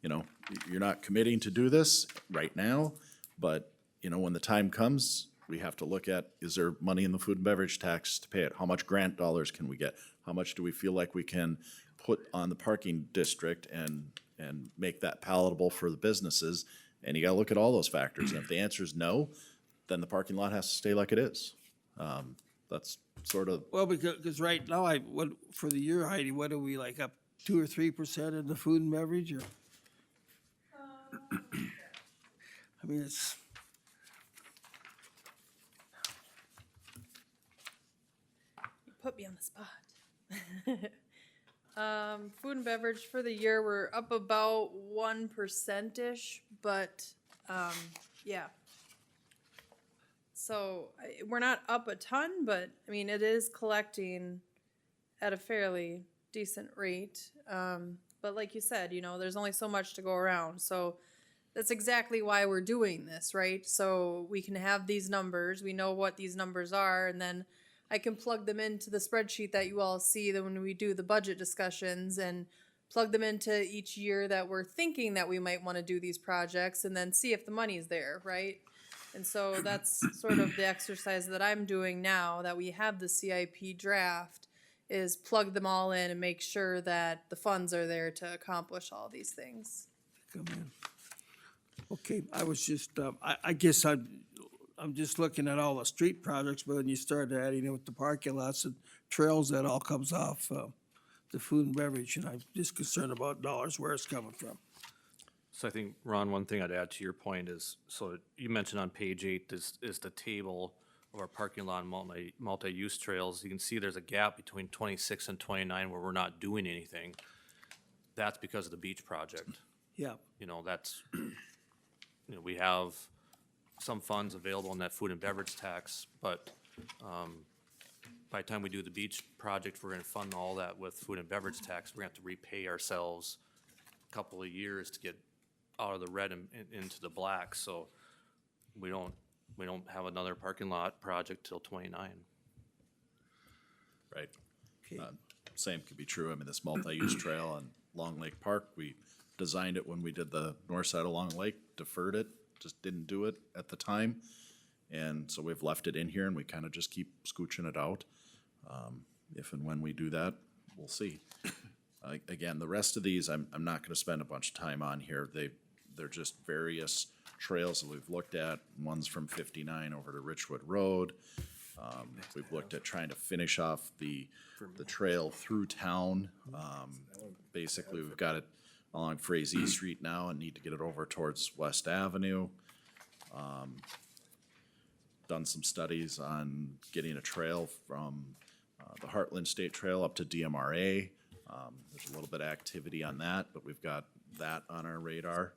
you know, you're not committing to do this right now, but, you know, when the time comes, we have to look at, is there money in the food and beverage tax to pay it? How much grant dollars can we get? How much do we feel like we can put on the parking district and make that palatable for the businesses? And you gotta look at all those factors. And if the answer is no, then the parking lot has to stay like it is. That's sort of, well, because right now, for the year, Heidi, what are we, like up 2 or 3% in the food and beverage, or? I mean, it's. You put me on the spot. Food and beverage for the year, we're up about 1%-ish, but, yeah. So, we're not up a ton, but, I mean, it is collecting at a fairly decent rate. But like you said, you know, there's only so much to go around, so that's exactly why we're doing this, right? So we can have these numbers, we know what these numbers are, and then I can plug them into the spreadsheet that you all see that when we do the budget discussions, and plug them into each year that we're thinking that we might want to do these projects, and then see if the money's there, right? And so that's sort of the exercise that I'm doing now that we have the CIP draft, is plug them all in and make sure that the funds are there to accomplish all these things. Come in. Okay, I was just, I guess I'm just looking at all the street projects, but when you start adding it with the parking lots and trails, that all comes off the food and beverage, and I'm just concerned about dollars, where it's coming from. So I think, Ron, one thing I'd add to your point is, so you mentioned on page 8 is the table of our parking lot and multi-use trails. You can see there's a gap between 26 and 29 where we're not doing anything. That's because of the beach project. Yeah. You know, that's, you know, we have some funds available in that food and beverage tax, but by the time we do the beach project, we're gonna fund all that with food and beverage tax. We're gonna have to repay ourselves a couple of years to get out of the red and into the black, so we don't have another parking lot project till 29. right. Okay. Same could be true. I mean, this multi-use trail on Long Lake Park, we designed it when we did the north side of Long Lake, deferred it, just didn't do it at the time. And so we've left it in here and we kind of just keep scooching it out. If and when we do that, we'll see. Again, the rest of these, I'm not gonna spend a bunch of time on here. They're just various trails that we've looked at. One's from 59 over to Richwood Road. We've looked at trying to finish off the trail through town. Basically, we've got it along Frazee Street now and need to get it over towards West Avenue. Done some studies on getting a trail from the Heartland State Trail up to DMRA. There's a little bit of activity on that, but we've got that on our radar.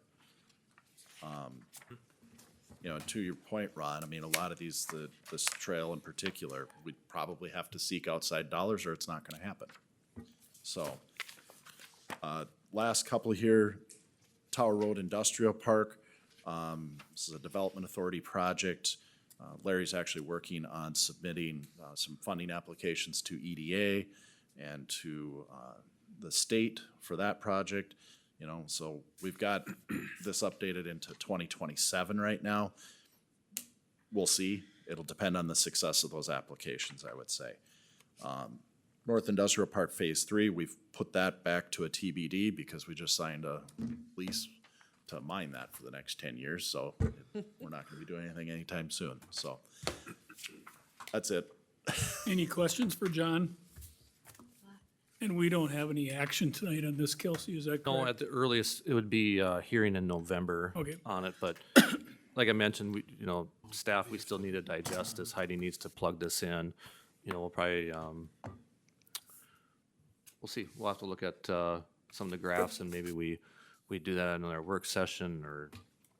You know, to your point, Ron, I mean, a lot of these, this trail in particular, we'd probably have to seek outside dollars or it's not gonna happen. So, last couple here, Tower Road Industrial Park. This is a Development Authority project. Larry's actually working on submitting some funding applications to EDA and to the state for that project. You know, so we've got this updated into 2027 right now. We'll see. It'll depend on the success of those applications, I would say. North Industrial Park Phase 3, we've put that back to a TBD because we just signed a lease to mine that for the next 10 years, so we're not gonna be doing anything anytime soon, so. That's it. Any questions for John? And we don't have any action tonight on this, Kelsey, is that No, correct? at the earliest, it would be hearing in November Okay. on it, but like I mentioned, we, you know, staff, we still need to digest this. Heidi needs to plug this in. You know, we'll probably, we'll see. We'll have to look at some of the graphs and maybe we do that in our work session or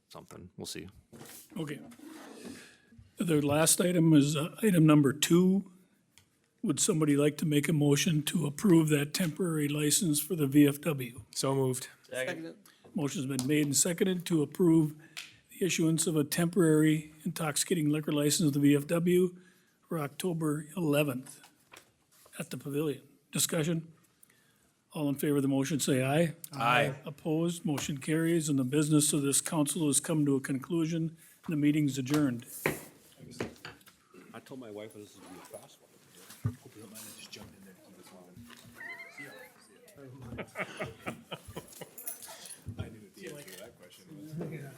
something. We'll see. Okay. The last item is item number 2. Would somebody like to make a motion to approve that temporary license for the VFW? So moved. Motion's been made and seconded to approve the issuance of a temporary intoxicating liquor license to the VFW for October 11th at the pavilion. Discussion? All in favor of the motion, say aye. Aye. Opposed, motion carries, and the business of this council has come to a conclusion. The meeting's adjourned. I told my wife this is gonna be a fast one. Hope you don't mind, I just jumped in there to keep us moving.